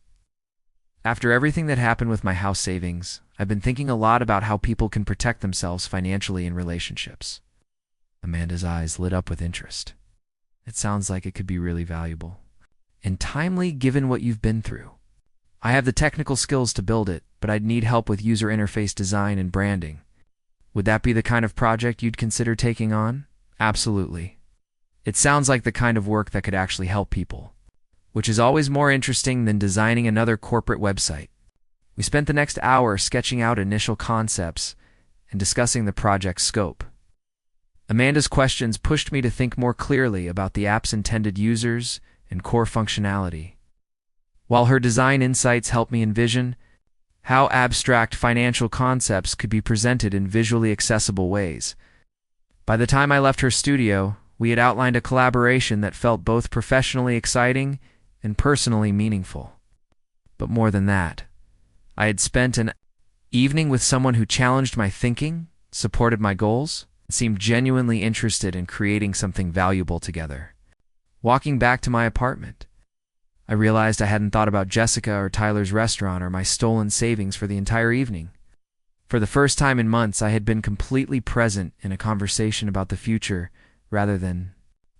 After everything that happened with my house savings, I've been thinking a lot about how people can protect themselves financially in relationships. Amanda's eyes lit up with interest. It sounds like it could be really valuable and timely given what you've been through. I have the technical skills to build it, but I'd need help with user interface design and branding. Would that be the kind of project you'd consider taking on? Absolutely. It sounds like the kind of work that could actually help people, which is always more interesting than designing another corporate website. We spent the next hour sketching out initial concepts and discussing the project's scope. Amanda's questions pushed me to think more clearly about the app's intended users and core functionality, while her design insights helped me envision how abstract financial concepts could be presented in visually accessible ways. By the time I left her studio, we had outlined a collaboration that felt both professionally exciting and personally meaningful. But more than that, I had spent an evening with someone who challenged my thinking, supported my goals, and seemed genuinely interested in creating something valuable together. Walking back to my apartment, I realized I hadn't thought about Jessica or Tyler's restaurant or my stolen savings for the entire evening. For the first time in months, I had been completely present in a conversation about the future rather than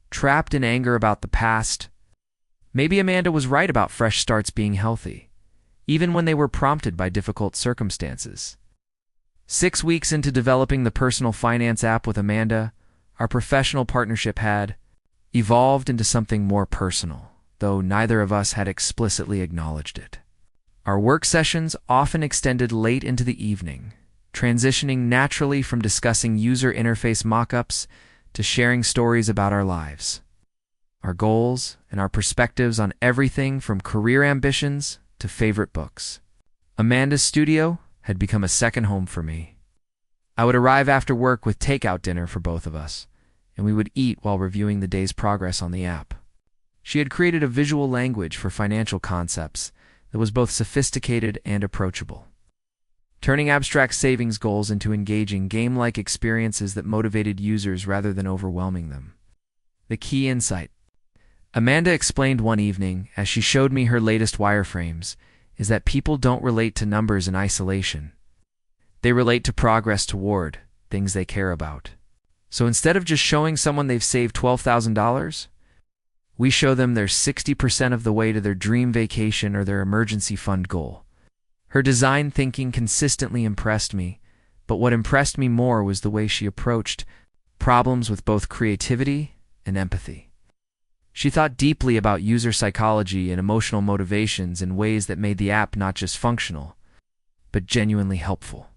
trapped in anger about the past. Maybe Amanda was right about fresh starts being healthy, even when they were prompted by difficult circumstances. 6 weeks into developing the personal finance app with Amanda, our professional partnership had evolved into something more personal, though neither of us had explicitly acknowledged it. Our work sessions often extended late into the evening, transitioning naturally from discussing user interface mock-ups to sharing stories about our lives, our goals, and our perspectives on everything from career ambitions to favorite books. Amanda's studio had become a second home for me. I would arrive after work with takeout dinner for both of us, and we would eat while reviewing the day's progress on the app. She had created a visual language for financial concepts that was both sophisticated and approachable, turning abstract savings goals into engaging game-like experiences that motivated users rather than overwhelming them. The key insight, Amanda explained one evening as she showed me her latest wireframes, is that people don't relate to numbers in isolation. They relate to progress toward things they care about. So instead of just showing someone they've saved $12,000, we show them they're 60% of the way to their dream vacation or their emergency fund goal. Her design thinking consistently impressed me, but what impressed me more was the way she approached problems with both creativity and empathy. She thought deeply about user psychology and emotional motivations in ways that made the app not just functional, but genuinely helpful.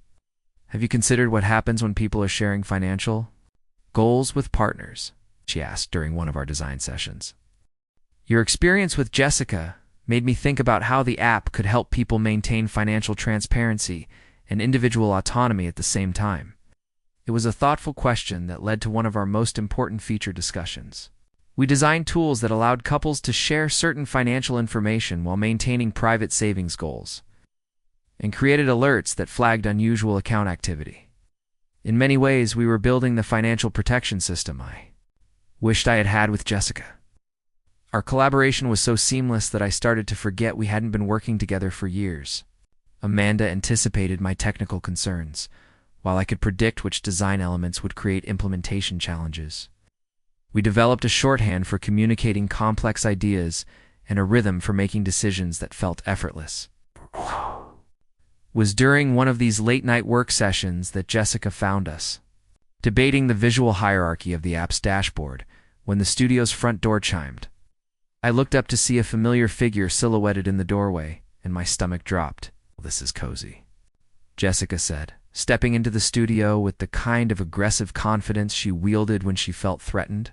Have you considered what happens when people are sharing financial goals with partners? She asked during one of our design sessions. Your experience with Jessica made me think about how the app could help people maintain financial transparency and individual autonomy at the same time. It was a thoughtful question that led to one of our most important feature discussions. We designed tools that allowed couples to share certain financial information while maintaining private savings goals, and created alerts that flagged unusual account activity. In many ways, we were building the financial protection system I wished I had had with Jessica. Our collaboration was so seamless that I started to forget we hadn't been working together for years. Amanda anticipated my technical concerns, while I could predict which design elements would create implementation challenges. We developed a shorthand for communicating complex ideas and a rhythm for making decisions that felt effortless. It was during one of these late-night work sessions that Jessica found us, debating the visual hierarchy of the app's dashboard, when the studio's front door chimed. I looked up to see a familiar figure silhouetted in the doorway, and my stomach dropped. "This is cozy," Jessica said, stepping into the studio with the kind of aggressive confidence she wielded when she felt threatened.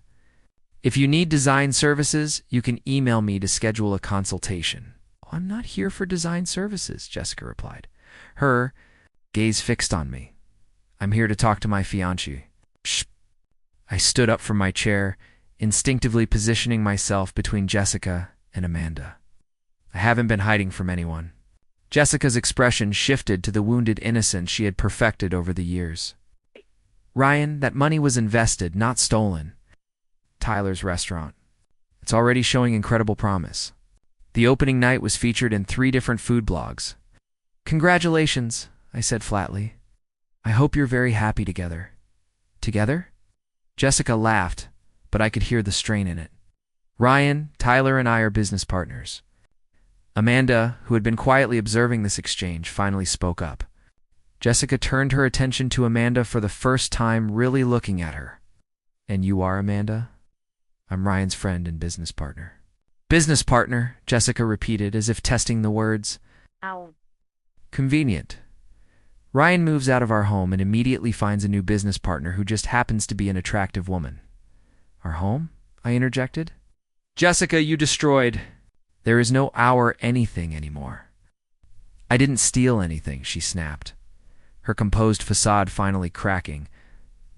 "If you need design services, you can email me to schedule a consultation." "I'm not here for design services," Jessica replied, her gaze fixed on me. "I'm here to talk to my fiancée." Shh. I stood up from my chair, instinctively positioning myself between Jessica and Amanda. I haven't been hiding from anyone. Jessica's expression shifted to the wounded innocence she had perfected over the years. "Ryan, that money was invested, not stolen. Tyler's restaurant. It's already showing incredible promise. The opening night was featured in 3 different food blogs." "Congratulations," I said flatly. "I hope you're very happy together." "Together?" Jessica laughed, but I could hear the strain in it. "Ryan, Tyler, and I are business partners." Amanda, who had been quietly observing this exchange, finally spoke up. Jessica turned her attention to Amanda for the first time, really looking at her. "And you are Amanda?" "I'm Ryan's friend and business partner." "Business partner," Jessica repeated, as if testing the words. Ow. "Convenient. Ryan moves out of our home and immediately finds a new business partner who just happens to be an attractive woman." "Our home?" I interjected. "Jessica, you destroyed. There is no our anything anymore." "I didn't steal anything," she snapped, her composed facade finally cracking.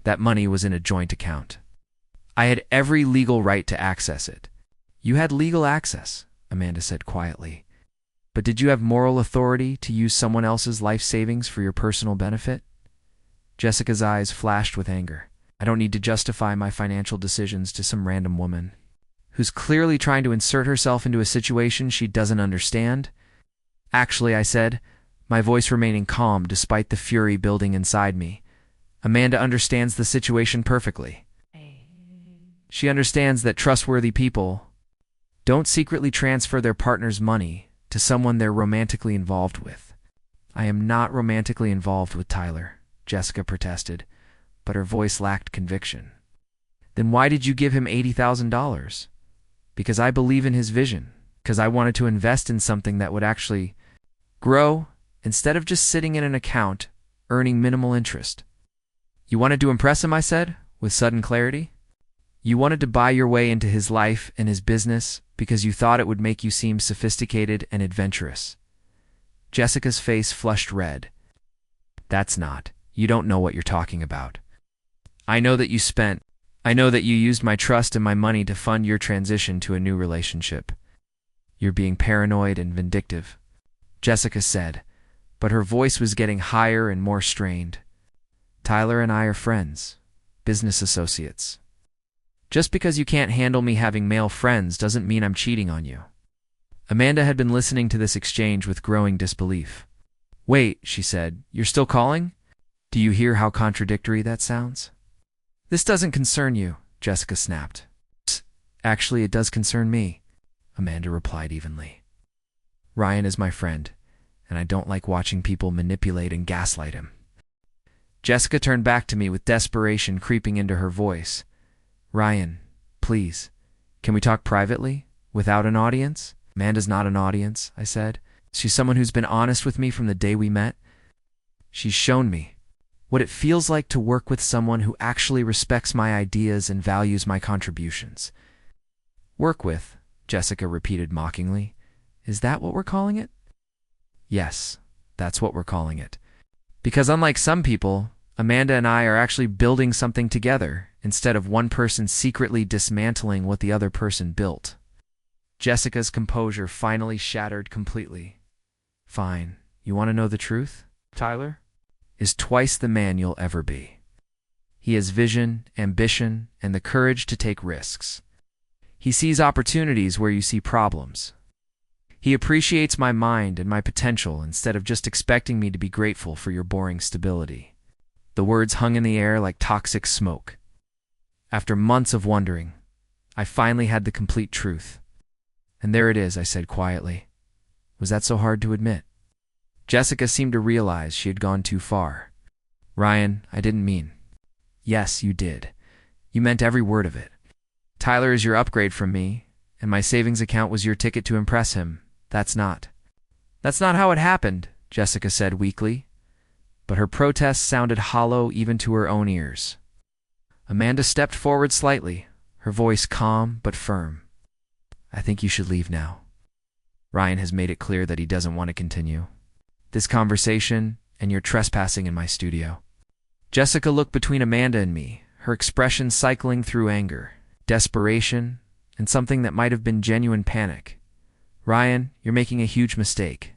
"That money was in a joint account. I had every legal right to access it." "You had legal access," Amanda said quietly. "But did you have moral authority to use someone else's life savings for your personal benefit?" Jessica's eyes flashed with anger. "I don't need to justify my financial decisions to some random woman who's clearly trying to insert herself into a situation she doesn't understand." "Actually," I said, my voice remaining calm despite the fury building inside me, "Amanda understands the situation perfectly. She understands that trustworthy people don't secretly transfer their partner's money to someone they're romantically involved with." "I am not romantically involved with Tyler," Jessica protested, but her voice lacked conviction. "Then why did you give him $80,000? "Because I believe in his vision. Because I wanted to invest in something that would actually grow, instead of just sitting in an account, earning minimal interest." "You wanted to impress him," I said, with sudden clarity. "You wanted to buy your way into his life and his business because you thought it would make you seem sophisticated and adventurous." Jessica's face flushed red. "That's not. You don't know what you're talking about. I know that you used my trust and my money to fund your transition to a new relationship. You're being paranoid and vindictive," Jessica said, but her voice was getting higher and more strained. "Tyler and I are friends, business associates. Just because you can't handle me having male friends doesn't mean I'm cheating on you." Amanda had been listening to this exchange with growing disbelief. "Wait," she said, "you're still calling?" Do you hear how contradictory that sounds? This doesn't concern you, Jessica snapped. Actually, it does concern me, Amanda replied evenly. Ryan is my friend, and I don't like watching people manipulate and gaslight him. Jessica turned back to me with desperation creeping into her voice. Ryan, please, can we talk privately, without an audience? Amanda's not an audience, I said. She's someone who's been honest with me from the day we met. She's shown me what it feels like to work with someone who actually respects my ideas and values my contributions. Work with, Jessica repeated mockingly. Is that what we're calling it? Yes, that's what we're calling it. Because unlike some people, Amanda and I are actually building something together, instead of one person secretly dismantling what the other person built. Jessica's composure finally shattered completely. Fine, you want to know the truth? Tyler is twice the man you'll ever be. He has vision, ambition, and the courage to take risks. He sees opportunities where you see problems. He appreciates my mind and my potential instead of just expecting me to be grateful for your boring stability. The words hung in the air like toxic smoke. After months of wondering, I finally had the complete truth. And there it is, I said quietly. Was that so hard to admit? Jessica seemed to realize she had gone too far. Ryan, I didn't mean. Yes, you did. You meant every word of it. Tyler is your upgrade from me, and my savings account was your ticket to impress him. That's not how it happened, Jessica said weakly. But her protest sounded hollow even to her own ears. Amanda stepped forward slightly, her voice calm but firm. I think you should leave now. Ryan has made it clear that he doesn't want to continue this conversation, and you're trespassing in my studio. Jessica looked between Amanda and me, her expression cycling through anger, desperation, and something that might have been genuine panic. Ryan, you're making a huge mistake.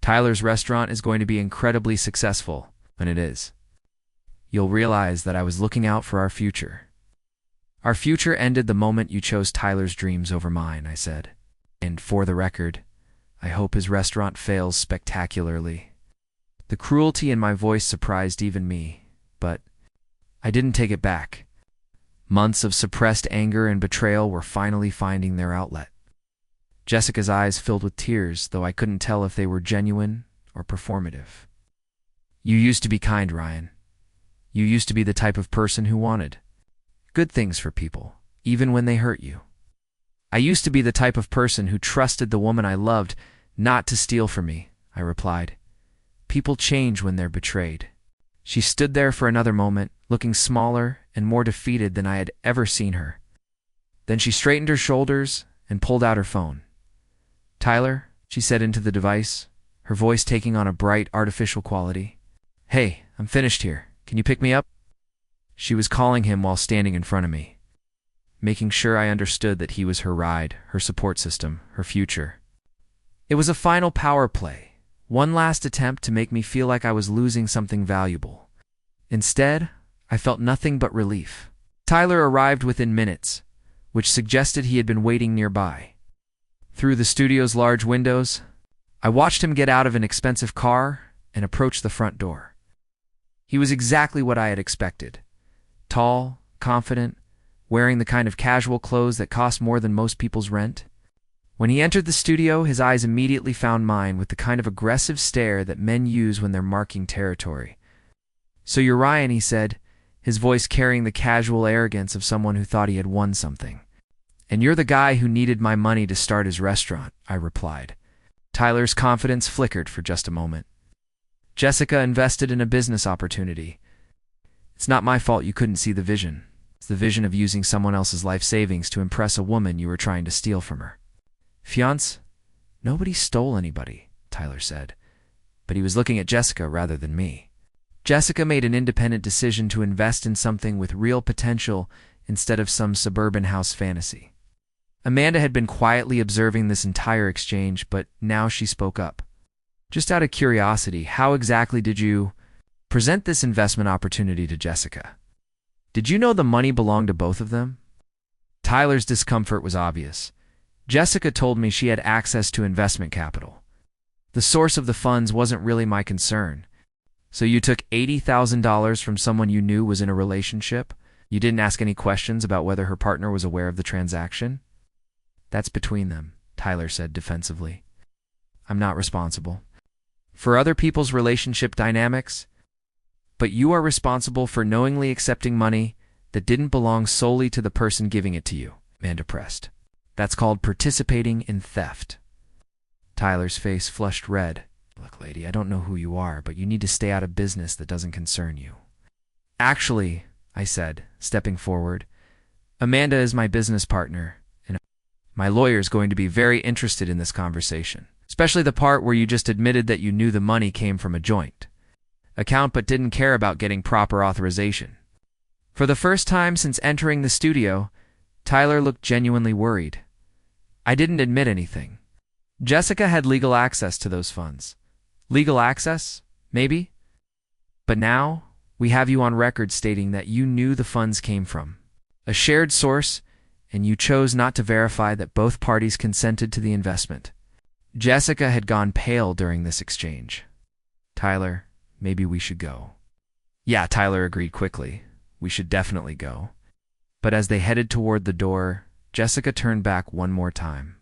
Tyler's restaurant is going to be incredibly successful, when it is. You'll realize that I was looking out for our future. Our future ended the moment you chose Tyler's dreams over mine, I said. And for the record, I hope his restaurant fails spectacularly. The cruelty in my voice surprised even me, but I didn't take it back. Months of suppressed anger and betrayal were finally finding their outlet. Jessica's eyes filled with tears, though I couldn't tell if they were genuine or performative. You used to be kind, Ryan. You used to be the type of person who wanted good things for people, even when they hurt you. I used to be the type of person who trusted the woman I loved not to steal from me, I replied. People change when they're betrayed. She stood there for another moment, looking smaller and more defeated than I had ever seen her. Then she straightened her shoulders and pulled out her phone. Tyler, she said into the device, her voice taking on a bright, artificial quality. Hey, I'm finished here. Can you pick me up? She was calling him while standing in front of me, making sure I understood that he was her ride, her support system, her future. It was a final power play, one last attempt to make me feel like I was losing something valuable. Instead, I felt nothing but relief. Tyler arrived within minutes, which suggested he had been waiting nearby. Through the studio's large windows, I watched him get out of an expensive car and approach the front door. He was exactly what I had expected. Tall, confident, wearing the kind of casual clothes that cost more than most people's rent. When he entered the studio, his eyes immediately found mine with the kind of aggressive stare that men use when they're marking territory. So you're Ryan, he said, his voice carrying the casual arrogance of someone who thought he had won something. And you're the guy who needed my money to start his restaurant, I replied. Tyler's confidence flickered for just a moment. Jessica invested in a business opportunity. It's not my fault you couldn't see the vision. It's the vision of using someone else's life savings to impress a woman you were trying to steal from her. Fiancée? Nobody stole anybody, Tyler said. But he was looking at Jessica rather than me. Jessica made an independent decision to invest in something with real potential instead of some suburban house fantasy. Amanda had been quietly observing this entire exchange, but now she spoke up. Just out of curiosity, how exactly did you present this investment opportunity to Jessica? Did you know the money belonged to both of them? Tyler's discomfort was obvious. Jessica told me she had access to investment capital. The source of the funds wasn't really my concern. So you took $80,000 from someone you knew was in a relationship? You didn't ask any questions about whether her partner was aware of the transaction? That's between them, Tyler said defensively. I'm not responsible for other people's relationship dynamics, but you are responsible for knowingly accepting money that didn't belong solely to the person giving it to you, Amanda pressed. That's called participating in theft. Tyler's face flushed red. Look, lady, I don't know who you are, but you need to stay out of business that doesn't concern you. Actually, I said, stepping forward, Amanda is my business partner, and my lawyer's going to be very interested in this conversation, especially the part where you just admitted that you knew the money came from a joint account but didn't care about getting proper authorization. For the first time since entering the studio, Tyler looked genuinely worried. I didn't admit anything. Jessica had legal access to those funds. Legal access? Maybe? But now, we have you on record stating that you knew the funds came from a shared source, and you chose not to verify that both parties consented to the investment. Jessica had gone pale during this exchange. Tyler, maybe we should go. Yeah, Tyler agreed quickly. We should definitely go. But as they headed toward the door, Jessica turned back one more time.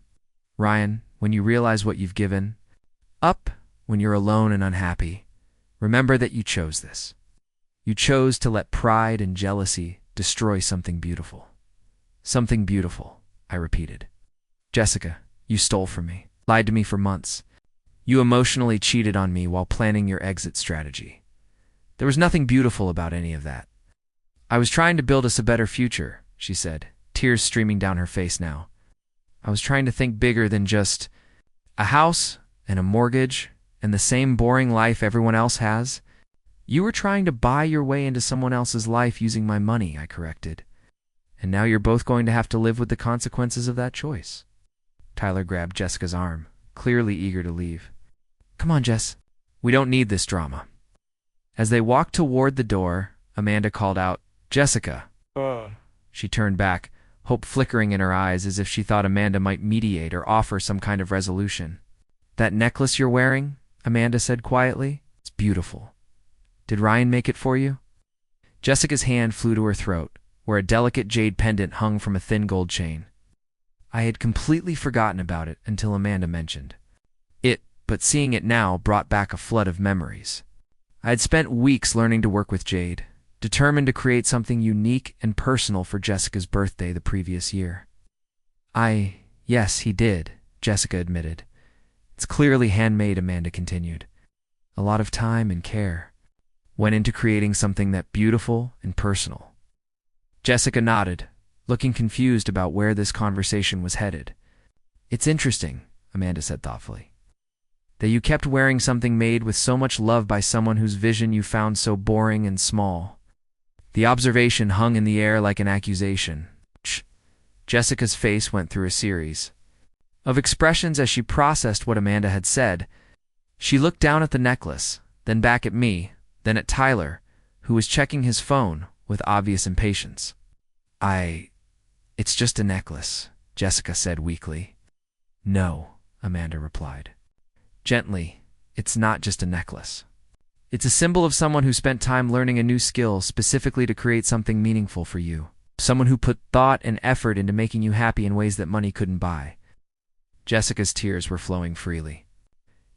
Ryan, when you realize what you've given up, when you're alone and unhappy, remember that you chose this. You chose to let pride and jealousy destroy something beautiful. Something beautiful, I repeated. Jessica, you stole from me, lied to me for months. You emotionally cheated on me while planning your exit strategy. There was nothing beautiful about any of that. I was trying to build us a better future, she said, tears streaming down her face now. I was trying to think bigger than just a house and a mortgage and the same boring life everyone else has. You were trying to buy your way into someone else's life using my money, I corrected. And now you're both going to have to live with the consequences of that choice. Tyler grabbed Jessica's arm, clearly eager to leave. Come on, Jess. We don't need this drama. As they walked toward the door, Amanda called out, Jessica. She turned back, hope flickering in her eyes as if she thought Amanda might mediate or offer some kind of resolution. That necklace you're wearing, Amanda said quietly, it's beautiful. Did Ryan make it for you? Jessica's hand flew to her throat, where a delicate jade pendant hung from a thin gold chain. I had completely forgotten about it until Amanda mentioned it, but seeing it now brought back a flood of memories. I had spent weeks learning to work with jade, determined to create something unique and personal for Jessica's birthday the previous year. Yes, he did, Jessica admitted. It's clearly handmade, Amanda continued. A lot of time and care went into creating something that beautiful and personal. Jessica nodded, looking confused about where this conversation was headed. It's interesting, Amanda said thoughtfully, that you kept wearing something made with so much love by someone whose vision you found so boring and small. The observation hung in the air like an accusation. Jessica's face went through a series of expressions as she processed what Amanda had said. She looked down at the necklace, then back at me, then at Tyler, who was checking his phone with obvious impatience. It's just a necklace, Jessica said weakly. No, Amanda replied. Gently, it's not just a necklace. It's a symbol of someone who spent time learning a new skill specifically to create something meaningful for you. Someone who put thought and effort into making you happy in ways that money couldn't buy. Jessica's tears were flowing freely.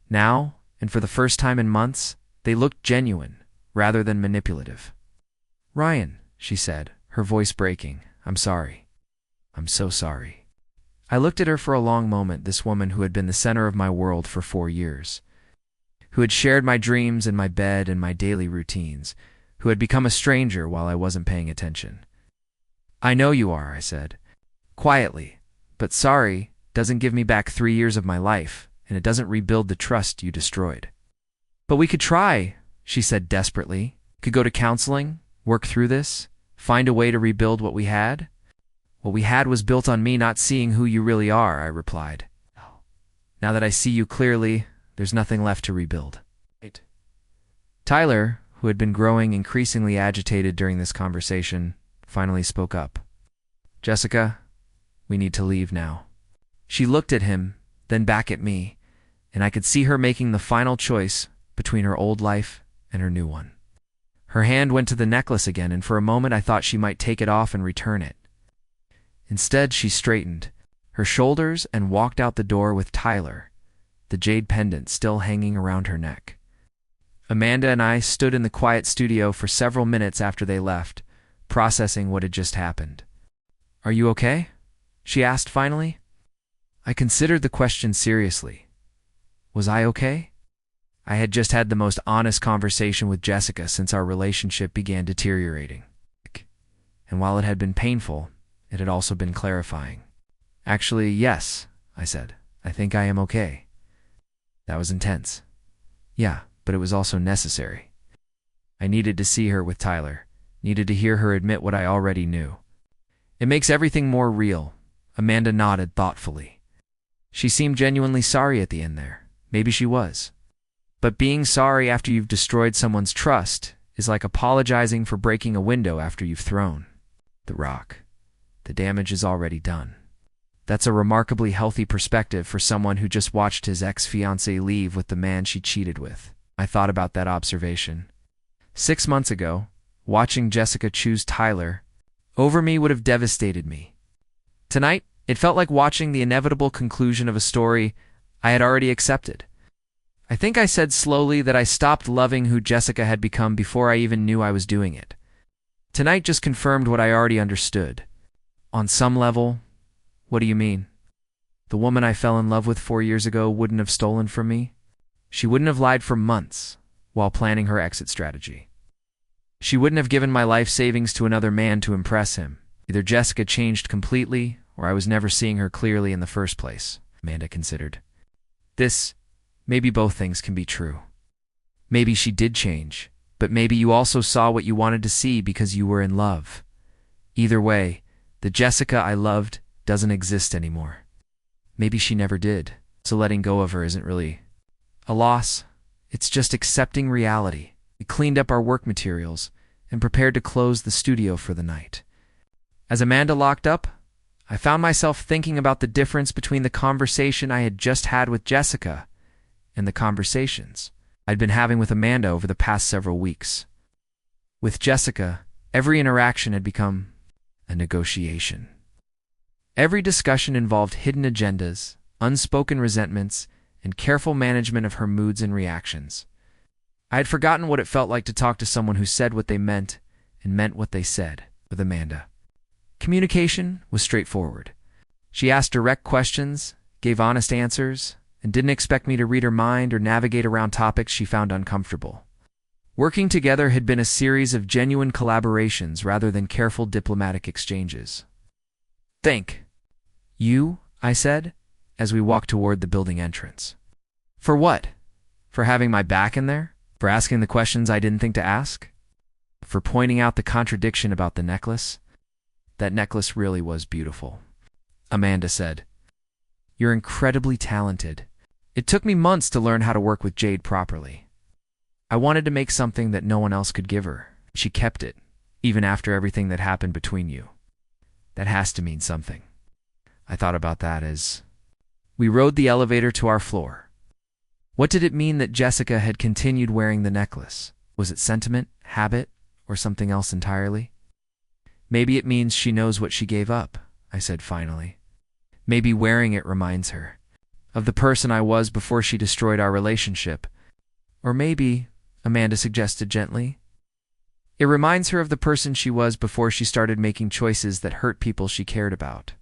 Now, and for the first time in months, they looked genuine, rather than manipulative. Ryan, she said, her voice breaking, I'm sorry. I'm so sorry. I looked at her for a long moment, this woman who had been the center of my world for 4 years, who had shared my dreams and my bed and my daily routines, who had become a stranger while I wasn't paying attention. I know you are, I said, quietly, but sorry doesn't give me back 3 years of my life, and it doesn't rebuild the trust you destroyed. But we could try, she said desperately. Could go to counseling, work through this, find a way to rebuild what we had. What we had was built on me not seeing who you really are, I replied. Now that I see you clearly, there's nothing left to rebuild. Tyler, who had been growing increasingly agitated during this conversation, finally spoke up. Jessica, we need to leave now. She looked at him, then back at me, and I could see her making the final choice between her old life and her new one. Her hand went to the necklace again, and for a moment I thought she might take it off and return it. Instead, she straightened her shoulders and walked out the door with Tyler, the jade pendant still hanging around her neck. Amanda and I stood in the quiet studio for several minutes after they left, processing what had just happened. "Are you okay?" she asked finally. I considered the question seriously. Was I okay? I had just had the most honest conversation with Jessica since our relationship began deteriorating. And while it had been painful, it had also been clarifying. "Actually, yes," I said. "I think I am okay." That was intense. Yeah, but it was also necessary. I needed to see her with Tyler, needed to hear her admit what I already knew. "It makes everything more real," Amanda nodded thoughtfully. She seemed genuinely sorry at the end there. Maybe she was. But being sorry after you've destroyed someone's trust is like apologizing for breaking a window after you've thrown the rock. The damage is already done. That's a remarkably healthy perspective for someone who just watched his ex-fiancée leave with the man she cheated with. I thought about that observation. 6 months ago, watching Jessica choose Tyler over me would have devastated me. Tonight, it felt like watching the inevitable conclusion of a story I had already accepted. I think I said slowly that I stopped loving who Jessica had become before I even knew I was doing it. Tonight just confirmed what I already understood. On some level, what do you mean? The woman I fell in love with 4 years ago wouldn't have stolen from me? She wouldn't have lied for months while planning her exit strategy. She wouldn't have given my life savings to another man to impress him. Either Jessica changed completely, or I was never seeing her clearly in the first place, Amanda considered. Maybe both things can be true. Maybe she did change, but maybe you also saw what you wanted to see because you were in love. Either way, the Jessica I loved doesn't exist anymore. Maybe she never did, so letting go of her isn't really a loss. It's just accepting reality. We cleaned up our work materials and prepared to close the studio for the night. As Amanda locked up, I found myself thinking about the difference between the conversation I had just had with Jessica and the conversations I'd been having with Amanda over the past several weeks. With Jessica, every interaction had become a negotiation. Every discussion involved hidden agendas, unspoken resentments, and careful management of her moods and reactions. I had forgotten what it felt like to talk to someone who said what they meant and meant what they said. With Amanda, communication was straightforward. She asked direct questions, gave honest answers, and didn't expect me to read her mind or navigate around topics she found uncomfortable. Working together had been a series of genuine collaborations rather than careful diplomatic exchanges. "Thank you," I said, as we walked toward the building entrance. "For what? For having my back in there? For asking the questions I didn't think to ask? For pointing out the contradiction about the necklace? That necklace really was beautiful," Amanda said. "You're incredibly talented. It took me months to learn how to work with jade properly. I wanted to make something that no one else could give her. She kept it, even after everything that happened between you. That has to mean something." I thought about that as we rode the elevator to our floor. What did it mean that Jessica had continued wearing the necklace? Was it sentiment, habit, or something else entirely? "Maybe it means she knows what she gave up," I said finally. "Maybe wearing it reminds her of the person I was before she destroyed our relationship. Or maybe," Amanda suggested gently, "it reminds her of the person she was before she started making choices that hurt people she cared about."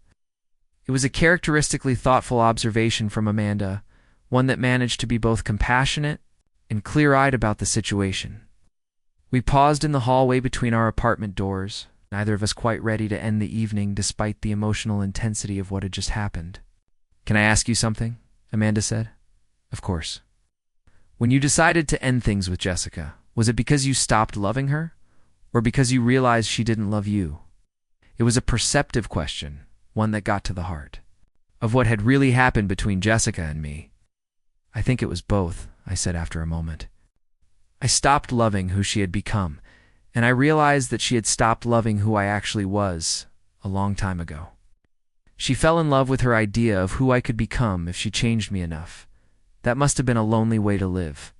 It was a characteristically thoughtful observation from Amanda, one that managed to be both compassionate and clear-eyed about the situation. We paused in the hallway between our apartment doors, neither of us quite ready to end the evening despite the emotional intensity of what had just happened. "Can I ask you something?" Amanda said. "Of course." "When you decided to end things with Jessica, was it because you stopped loving her, or because you realized she didn't love you?" It was a perceptive question, one that got to the heart of what had really happened between Jessica and me. "I think it was both," I said after a moment. I stopped loving who she had become, and I realized that she had stopped loving who I actually was a long time ago. She fell in love with her idea of who I could become if she changed me enough. That must have been a lonely way to live.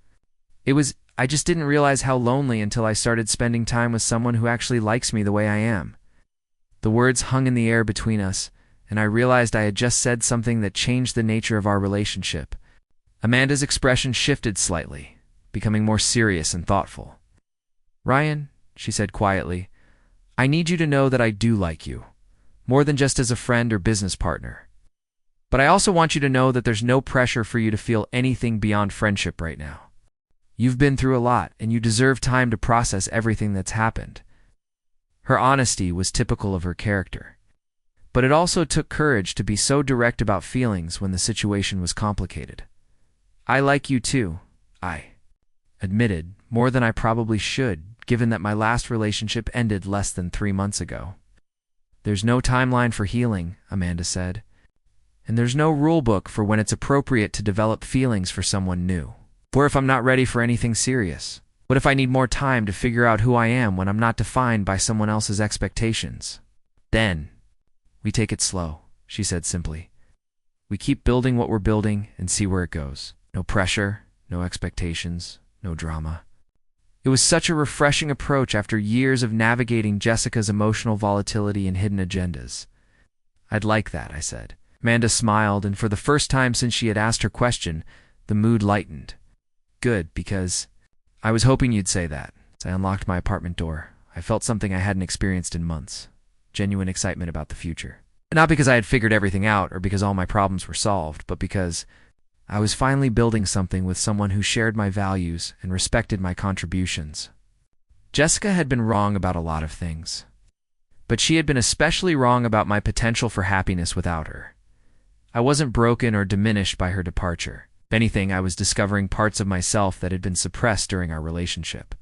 It was I just didn't realize how lonely until I started spending time with someone who actually likes me the way I am." The words hung in the air between us, and I realized I had just said something that changed the nature of our relationship. Amanda's expression shifted slightly, becoming more serious and thoughtful. "Ryan," she said quietly, "I need you to know that I do like you, more than just as a friend or business partner. But I also want you to know that there's no pressure for you to feel anything beyond friendship right now. You've been through a lot, and you deserve time to process everything that's happened." Her honesty was typical of her character. But it also took courage to be so direct about feelings when the situation was complicated. "I like you too," I admitted, more than I probably should, given that my last relationship ended less than 3 months ago. "There's no timeline for healing," Amanda said. "And there's no rule book for when it's appropriate to develop feelings for someone new. Or if I'm not ready for anything serious? What if I need more time to figure out who I am when I'm not defined by someone else's expectations? Then we take it slow," she said simply. "We keep building what we're building and see where it goes. No pressure, no expectations, no drama." It was such a refreshing approach after years of navigating Jessica's emotional volatility and hidden agendas. "I'd like that," I said. Amanda smiled, and for the first time since she had asked her question, the mood lightened. "Good, because I was hoping you'd say that." As I unlocked my apartment door, I felt something I hadn't experienced in months: genuine excitement about the future. Not because I had figured everything out or because all my problems were solved, but because I was finally building something with someone who shared my values and respected my contributions. Jessica had been wrong about a lot of things, but she had been especially wrong about my potential for happiness without her. I wasn't broken or diminished by her departure. If anything, I was discovering parts of myself that had been suppressed during our relationship.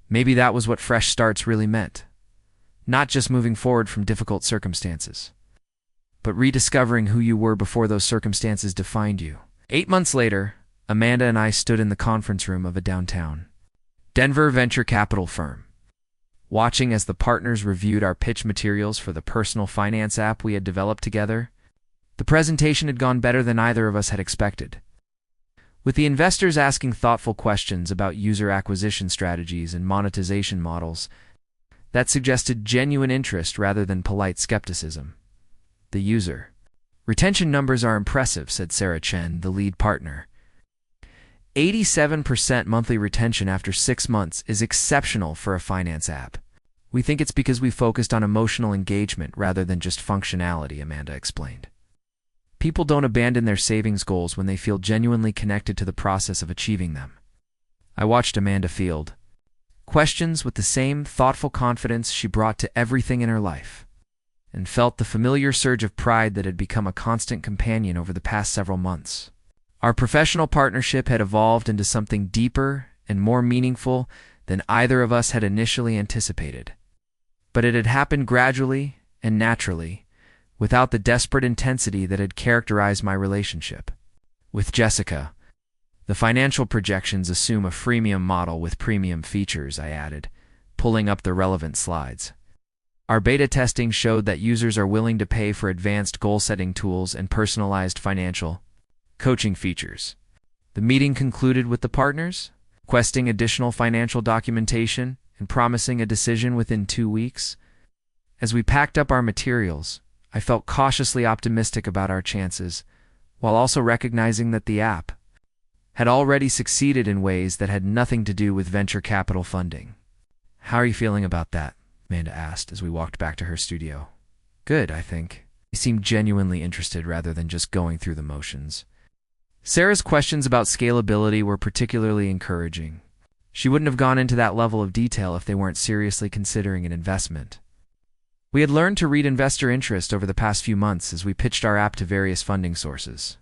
Maybe that was what fresh starts really meant. Not just moving forward from difficult circumstances, but rediscovering who you were before those circumstances defined you. 8 months later, Amanda and I stood in the conference room of a downtown Denver venture capital firm, watching as the partners reviewed our pitch materials for the personal finance app we had developed together. The presentation had gone better than either of us had expected, with the investors asking thoughtful questions about user acquisition strategies and monetization models that suggested genuine interest rather than polite skepticism. The user retention numbers are impressive, said Sarah Chen, the lead partner. 87% monthly retention after 6 months is exceptional for a finance app. We think it's because we focused on emotional engagement rather than just functionality, Amanda explained. People don't abandon their savings goals when they feel genuinely connected to the process of achieving them. I watched Amanda field questions with the same thoughtful confidence she brought to everything in her life, and felt the familiar surge of pride that had become a constant companion over the past several months. Our professional partnership had evolved into something deeper and more meaningful than either of us had initially anticipated. But it had happened gradually and naturally, without the desperate intensity that had characterized my relationship. With Jessica, the financial projections assume a freemium model with premium features, I added, pulling up the relevant slides. Our beta testing showed that users are willing to pay for advanced goal-setting tools and personalized financial coaching features. The meeting concluded with the partners requesting additional financial documentation and promising a decision within 2 weeks. As we packed up our materials, I felt cautiously optimistic about our chances, while also recognizing that the app had already succeeded in ways that had nothing to do with venture capital funding. "How are you feeling about that?" Amanda asked as we walked back to her studio. "Good, I think." He seemed genuinely interested rather than just going through the motions. Sarah's questions about scalability were particularly encouraging. She wouldn't have gone into that level of detail if they weren't seriously considering an investment. We had learned to read investor interest over the past few months as we pitched our app to various funding sources.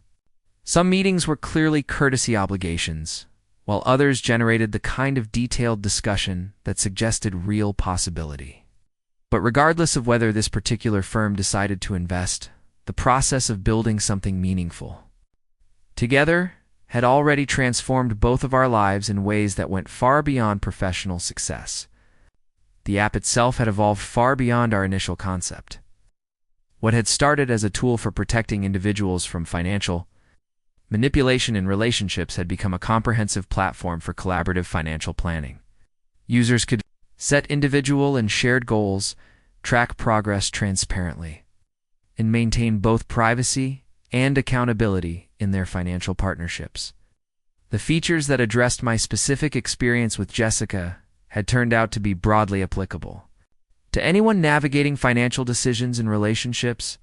Some meetings were clearly courtesy obligations, while others generated the kind of detailed discussion that suggested real possibility. But regardless of whether this particular firm decided to invest, the process of building something meaningful together had already transformed both of our lives in ways that went far beyond professional success. The app itself had evolved far beyond our initial concept. What had started as a tool for protecting individuals from financial Manipulation in relationships had become a comprehensive platform for collaborative financial planning. Users could set individual and shared goals, track progress transparently, and maintain both privacy and accountability in their financial partnerships. The features that addressed my specific experience with Jessica had turned out to be broadly applicable to anyone navigating financial decisions in relationships.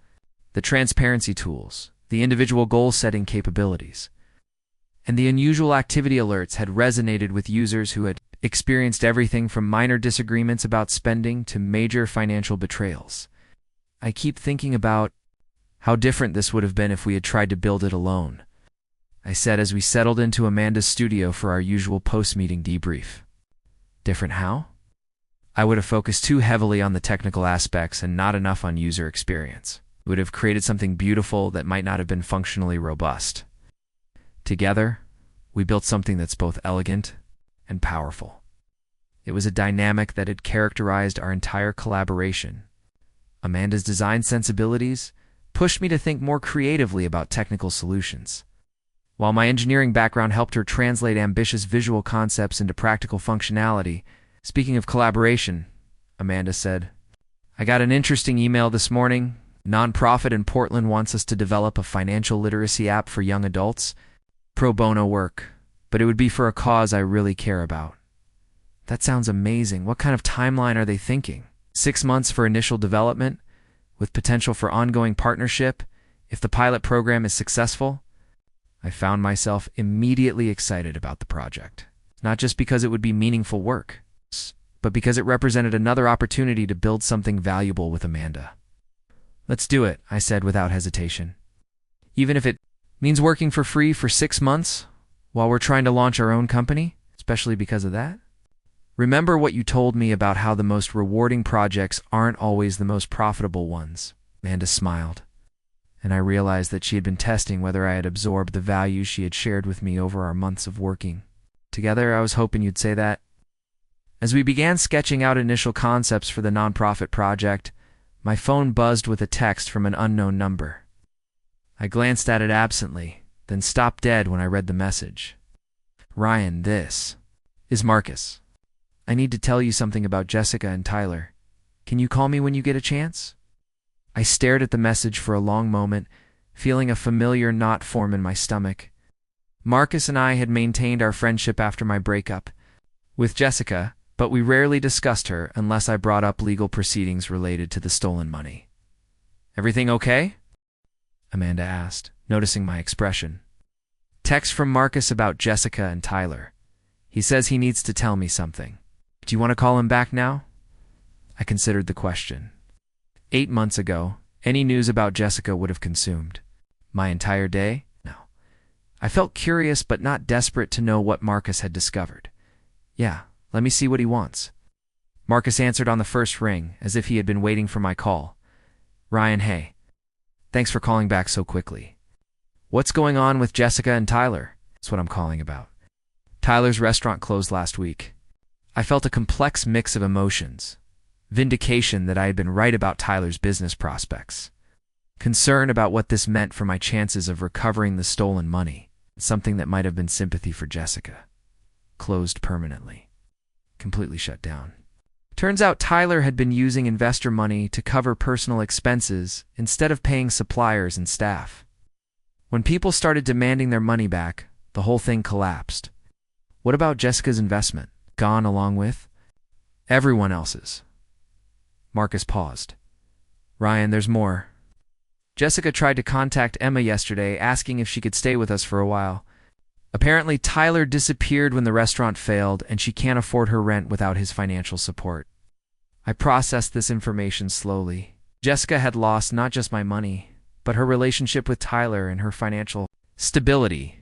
The transparency tools, the individual goal-setting capabilities, and the unusual activity alerts had resonated with users who had experienced everything from minor disagreements about spending to major financial betrayals. I keep thinking about how different this would have been if we had tried to build it alone, I said as we settled into Amanda's studio for our usual post-meeting debrief. Different how? I would have focused too heavily on the technical aspects and not enough on user experience. It would have created something beautiful that might not have been functionally robust. Together, we built something that's both elegant and powerful. It was a dynamic that had characterized our entire collaboration. Amanda's design sensibilities pushed me to think more creatively about technical solutions, while my engineering background helped her translate ambitious visual concepts into practical functionality. Speaking of collaboration, Amanda said, I got an interesting email this morning. A nonprofit in Portland wants us to develop a financial literacy app for young adults. Pro bono work, but it would be for a cause I really care about. That sounds amazing. What kind of timeline are they thinking? 6 months for initial development, with potential for ongoing partnership if the pilot program is successful? I found myself immediately excited about the project, not just because it would be meaningful work, but because it represented another opportunity to build something valuable with Amanda. Let's do it, I said without hesitation. Even if it means working for free for 6 months while we're trying to launch our own company, especially because of that. Remember what you told me about how the most rewarding projects aren't always the most profitable ones. Amanda smiled, and I realized that she had been testing whether I had absorbed the values she had shared with me over our months of working together. I was hoping you'd say that. As we began sketching out initial concepts for the nonprofit project, my phone buzzed with a text from an unknown number. I glanced at it absently, then stopped dead when I read the message. Ryan, this is Marcus. I need to tell you something about Jessica and Tyler. Can you call me when you get a chance? I stared at the message for a long moment, feeling a familiar knot form in my stomach. Marcus and I had maintained our friendship after my breakup with Jessica, but we rarely discussed her unless I brought up legal proceedings related to the stolen money. Everything okay? Amanda asked, noticing my expression. Text from Marcus about Jessica and Tyler. He says he needs to tell me something. Do you want to call him back now? I considered the question. 8 months ago, any news about Jessica would have consumed my entire day? No. I felt curious but not desperate to know what Marcus had discovered. Yeah, let me see what he wants. Marcus answered on the first ring, as if he had been waiting for my call. Ryan, hey. Thanks for calling back so quickly. What's going on with Jessica and Tyler? That's what I'm calling about. Tyler's restaurant closed last week. I felt a complex mix of emotions. Vindication that I had been right about Tyler's business prospects. Concern about what this meant for my chances of recovering the stolen money. Something that might have been sympathy for Jessica. Closed permanently. Completely shut down. Turns out Tyler had been using investor money to cover personal expenses instead of paying suppliers and staff. When people started demanding their money back, the whole thing collapsed. What about Jessica's investment? Gone along with everyone else's. Marcus paused. Ryan, there's more. Jessica tried to contact Emma yesterday, asking if she could stay with us for a while. Apparently, Tyler disappeared when the restaurant failed, and she can't afford her rent without his financial support. I processed this information slowly. Jessica had lost not just my money, but her relationship with Tyler and her financial stability.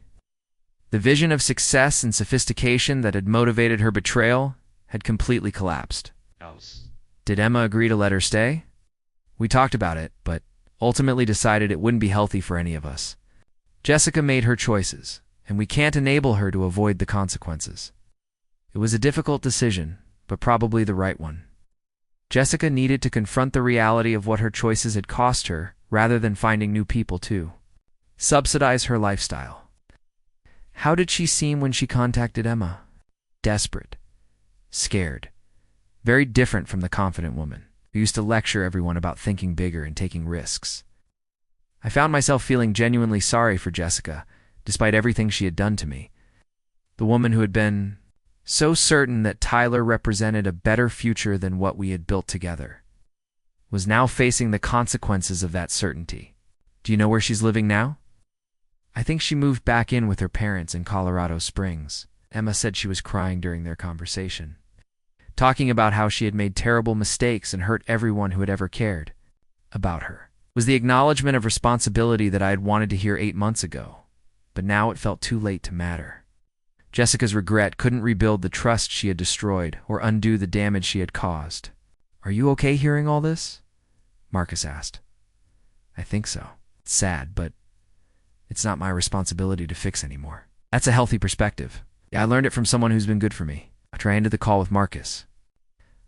The vision of success and sophistication that had motivated her betrayal had completely collapsed. Did Emma agree to let her stay? We talked about it, but ultimately decided it wouldn't be healthy for any of us. Jessica made her choices, and we can't enable her to avoid the consequences. It was a difficult decision, but probably the right one. Jessica needed to confront the reality of what her choices had cost her, rather than finding new people to subsidize her lifestyle. How did she seem when she contacted Emma? Desperate, scared, very different from the confident woman who used to lecture everyone about thinking bigger and taking risks. I found myself feeling genuinely sorry for Jessica, despite everything she had done to me. The woman who had been so certain that Tyler represented a better future than what we had built together was now facing the consequences of that certainty. Do you know where she's living now? I think she moved back in with her parents in Colorado Springs. Emma said she was crying during their conversation, talking about how she had made terrible mistakes and hurt everyone who had ever cared about her. It was the acknowledgement of responsibility that I had wanted to hear 8 months ago, but now it felt too late to matter. Jessica's regret couldn't rebuild the trust she had destroyed or undo the damage she had caused. Are you okay hearing all this? Marcus asked. I think so. It's sad, but it's not my responsibility to fix anymore. That's a healthy perspective. I learned it from someone who's been good for me. After I ended the call with Marcus,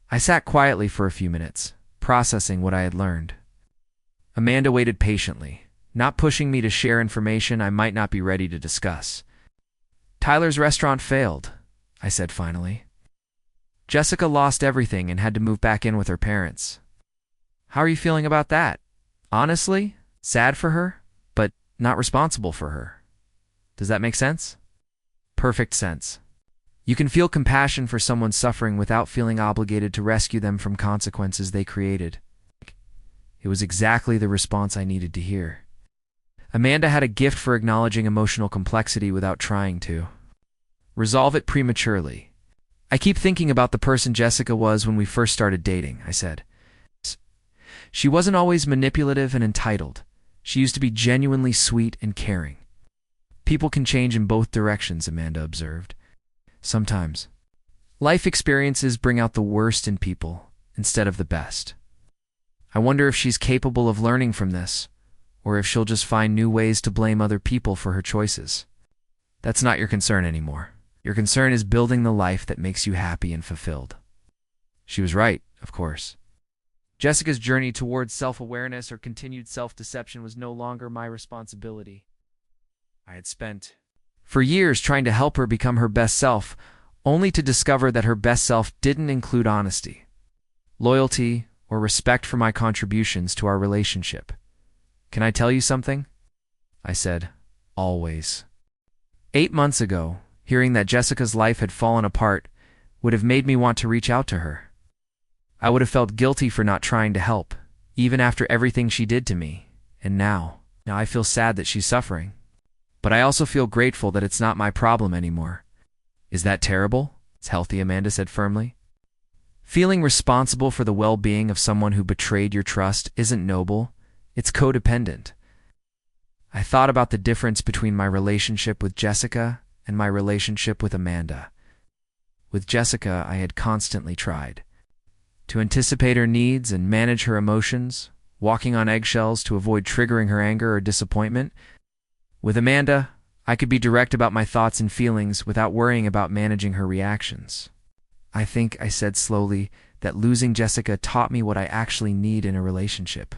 I sat quietly for a few minutes, processing what I had learned. Amanda waited patiently, not pushing me to share information I might not be ready to discuss. Tyler's restaurant failed, I said finally. Jessica lost everything and had to move back in with her parents. How are you feeling about that? Honestly, sad for her, but not responsible for her. Does that make sense? Perfect sense. You can feel compassion for someone suffering without feeling obligated to rescue them from consequences they created. It was exactly the response I needed to hear. Amanda had a gift for acknowledging emotional complexity without trying to resolve it prematurely. I keep thinking about the person Jessica was when we first started dating, I said. She wasn't always manipulative and entitled. She used to be genuinely sweet and caring. People can change in both directions, Amanda observed. Sometimes. Life experiences bring out the worst in people instead of the best. I wonder if she's capable of learning from this, or if she'll just find new ways to blame other people for her choices. That's not your concern anymore. Your concern is building the life that makes you happy and fulfilled. She was right, of course. Jessica's journey towards self-awareness or continued self-deception was no longer my responsibility. I had spent for years trying to help her become her best self, only to discover that her best self didn't include honesty, loyalty, or respect for my contributions to our relationship. Can I tell you something? I said, always. 8 months ago, hearing that Jessica's life had fallen apart would have made me want to reach out to her. I would have felt guilty for not trying to help, even after everything she did to me. And now I feel sad that she's suffering. But I also feel grateful that it's not my problem anymore. Is that terrible? It's healthy, Amanda said firmly. Feeling responsible for the well-being of someone who betrayed your trust isn't noble. It's codependent. I thought about the difference between my relationship with Jessica and my relationship with Amanda. With Jessica, I had constantly tried to anticipate her needs and manage her emotions, walking on eggshells to avoid triggering her anger or disappointment. With Amanda, I could be direct about my thoughts and feelings without worrying about managing her reactions. I think, I said slowly, that losing Jessica taught me what I actually need in a relationship.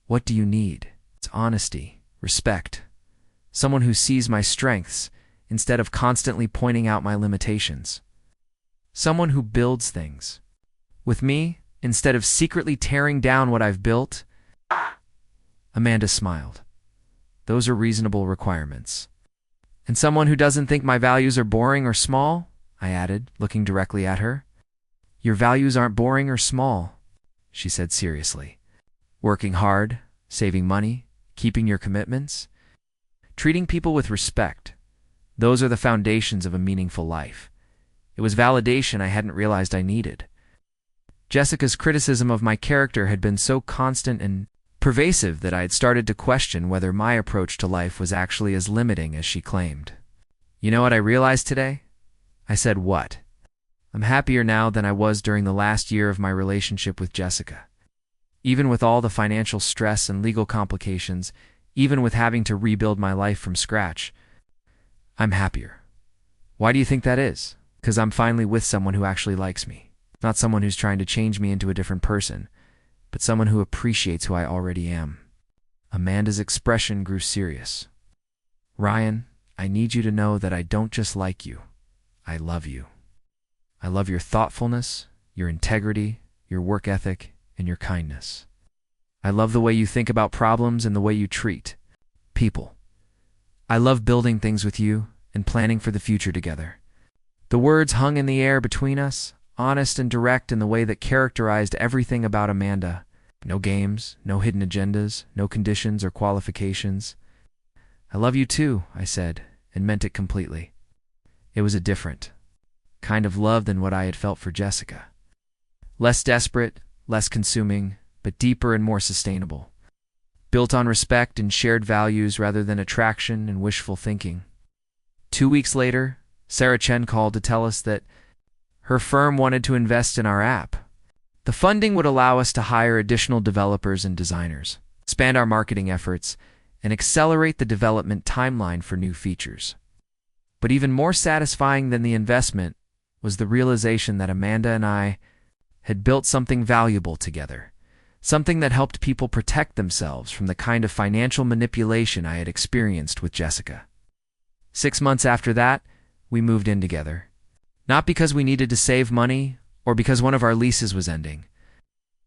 What do you need? It's honesty, respect, someone who sees my strengths instead of constantly pointing out my limitations. Someone who builds things. With me, instead of secretly tearing down what I've built. Amanda smiled. Those are reasonable requirements. And someone who doesn't think my values are boring or small, I added, looking directly at her. Your values aren't boring or small, she said seriously. Working hard, saving money, keeping your commitments, treating people with respect. Those are the foundations of a meaningful life. It was validation I hadn't realized I needed. Jessica's criticism of my character had been so constant and pervasive that I had started to question whether my approach to life was actually as limiting as she claimed. You know what I realized today? I said, what? I'm happier now than I was during the last year of my relationship with Jessica. Even with all the financial stress and legal complications, even with having to rebuild my life from scratch, I'm happier. Why do you think that is? Because I'm finally with someone who actually likes me. Not someone who's trying to change me into a different person, but someone who appreciates who I already am. Amanda's expression grew serious. Ryan, I need you to know that I don't just like you. I love you. I love your thoughtfulness, your integrity, your work ethic, and your kindness. I love the way you think about problems and the way you treat people. I love building things with you and planning for the future together." The words hung in the air between us, honest and direct in the way that characterized everything about Amanda. No games, no hidden agendas, no conditions or qualifications. "I love you too," I said, and meant it completely. It was a different kind of love than what I had felt for Jessica. Less desperate, less consuming, but deeper and more sustainable. Built on respect and shared values rather than attraction and wishful thinking. 2 weeks later, Sarah Chen called to tell us that her firm wanted to invest in our app. The funding would allow us to hire additional developers and designers, expand our marketing efforts, and accelerate the development timeline for new features. But even more satisfying than the investment was the realization that Amanda and I had built something valuable together, something that helped people protect themselves from the kind of financial manipulation I had experienced with Jessica. 6 months after that, we moved in together. Not because we needed to save money or because one of our leases was ending,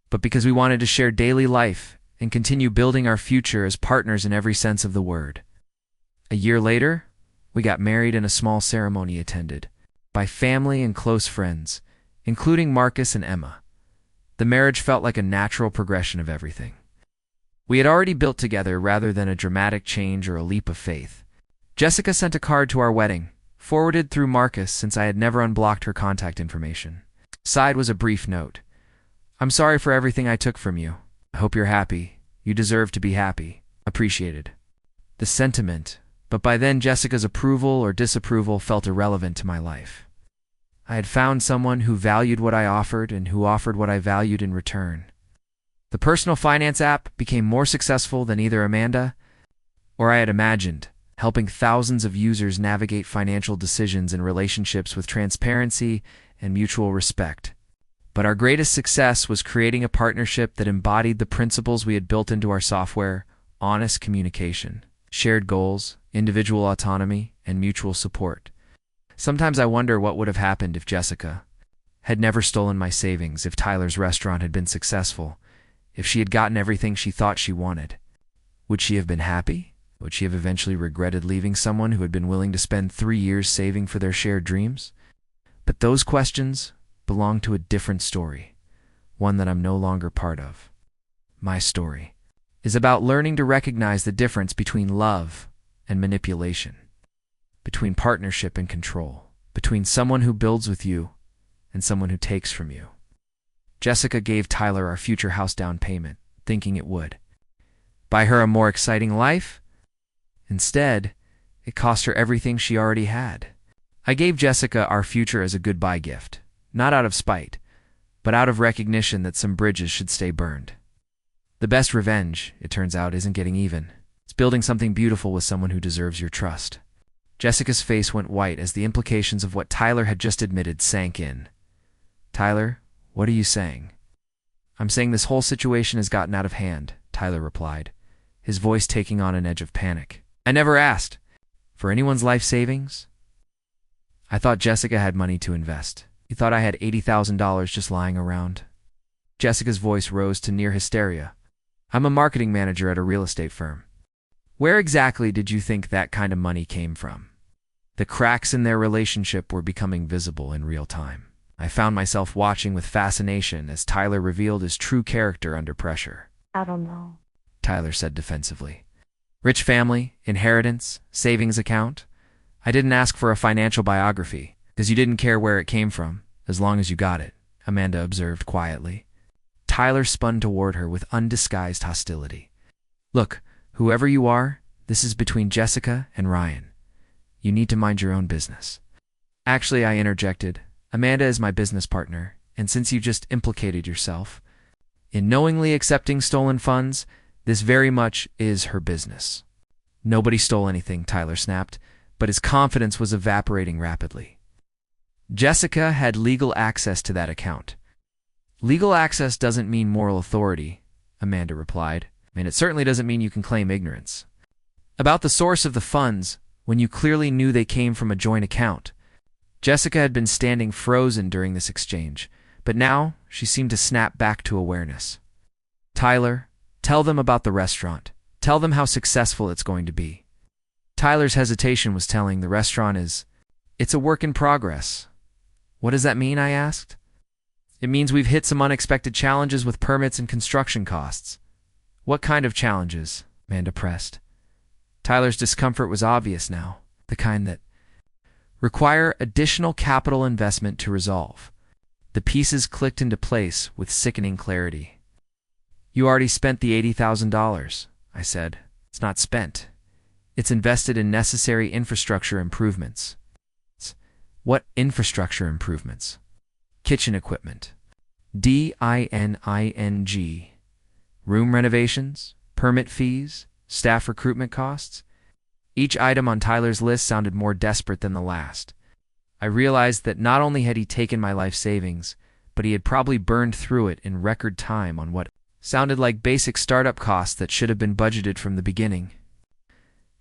but because we wanted to share daily life and continue building our future as partners in every sense of the word. A year later, we got married in a small ceremony attended by family and close friends, including Marcus and Emma. The marriage felt like a natural progression of everything we had already built together rather than a dramatic change or a leap of faith. Jessica sent a card to our wedding, forwarded through Marcus since I had never unblocked her contact information. Side was a brief note. "I'm sorry for everything I took from you. I hope you're happy. You deserve to be happy. Appreciated." The sentiment, but by then Jessica's approval or disapproval felt irrelevant to my life. I had found someone who valued what I offered and who offered what I valued in return. The personal finance app became more successful than either Amanda or I had imagined, helping thousands of users navigate financial decisions and relationships with transparency and mutual respect. But our greatest success was creating a partnership that embodied the principles we had built into our software: honest communication, shared goals, individual autonomy, and mutual support. Sometimes I wonder what would have happened if Jessica had never stolen my savings, if Tyler's restaurant had been successful, if she had gotten everything she thought she wanted. Would she have been happy? Would she have eventually regretted leaving someone who had been willing to spend 3 years saving for their shared dreams? But those questions belong to a different story, one that I'm no longer part of. My story is about learning to recognize the difference between love and manipulation, between partnership and control, between someone who builds with you and someone who takes from you. Jessica gave Tyler our future house down payment, thinking it would buy her a more exciting life. Instead, it cost her everything she already had. I gave Jessica our future as a goodbye gift, not out of spite, but out of recognition that some bridges should stay burned. The best revenge, it turns out, isn't getting even. It's building something beautiful with someone who deserves your trust. Jessica's face went white as the implications of what Tyler had just admitted sank in. "Tyler, what are you saying?" "I'm saying this whole situation has gotten out of hand," Tyler replied, his voice taking on an edge of panic. "I never asked for anyone's life savings. I thought Jessica had money to invest. You thought I had $80,000 just lying around?" Jessica's voice rose to near hysteria. "I'm a marketing manager at a real estate firm. Where exactly did you think that kind of money came from?" The cracks in their relationship were becoming visible in real time. I found myself watching with fascination as Tyler revealed his true character under pressure. "I don't know," Tyler said defensively. "Rich family, inheritance, savings account. I didn't ask for a financial biography, because you didn't care where it came from, as long as you got it," Amanda observed quietly. Tyler spun toward her with undisguised hostility. "Look, whoever you are, this is between Jessica and Ryan. You need to mind your own business." "Actually," I interjected, "Amanda is my business partner, and since you just implicated yourself in knowingly accepting stolen funds, this very much is her business." "Nobody stole anything," Tyler snapped, but his confidence was evaporating rapidly. "Jessica had legal access to that account." "Legal access doesn't mean moral authority," Amanda replied, "and it certainly doesn't mean you can claim ignorance. About the source of the funds, when you clearly knew they came from a joint account? Jessica had been standing frozen during this exchange, but now she seemed to snap back to awareness. Tyler, tell them about the restaurant. Tell them how successful it's going to be. Tyler's hesitation was telling. The restaurant it's a work in progress. What does that mean? I asked. It means we've hit some unexpected challenges with permits and construction costs. What kind of challenges? Amanda pressed. Tyler's discomfort was obvious now, the kind that require additional capital investment to resolve. The pieces clicked into place with sickening clarity. You already spent the $80,000, I said. It's not spent. It's invested in necessary infrastructure improvements. What infrastructure improvements? Kitchen equipment. DINING. Room renovations, permit fees, staff recruitment costs. Each item on Tyler's list sounded more desperate than the last. I realized that not only had he taken my life savings, but he had probably burned through it in record time on what sounded like basic startup costs that should have been budgeted from the beginning.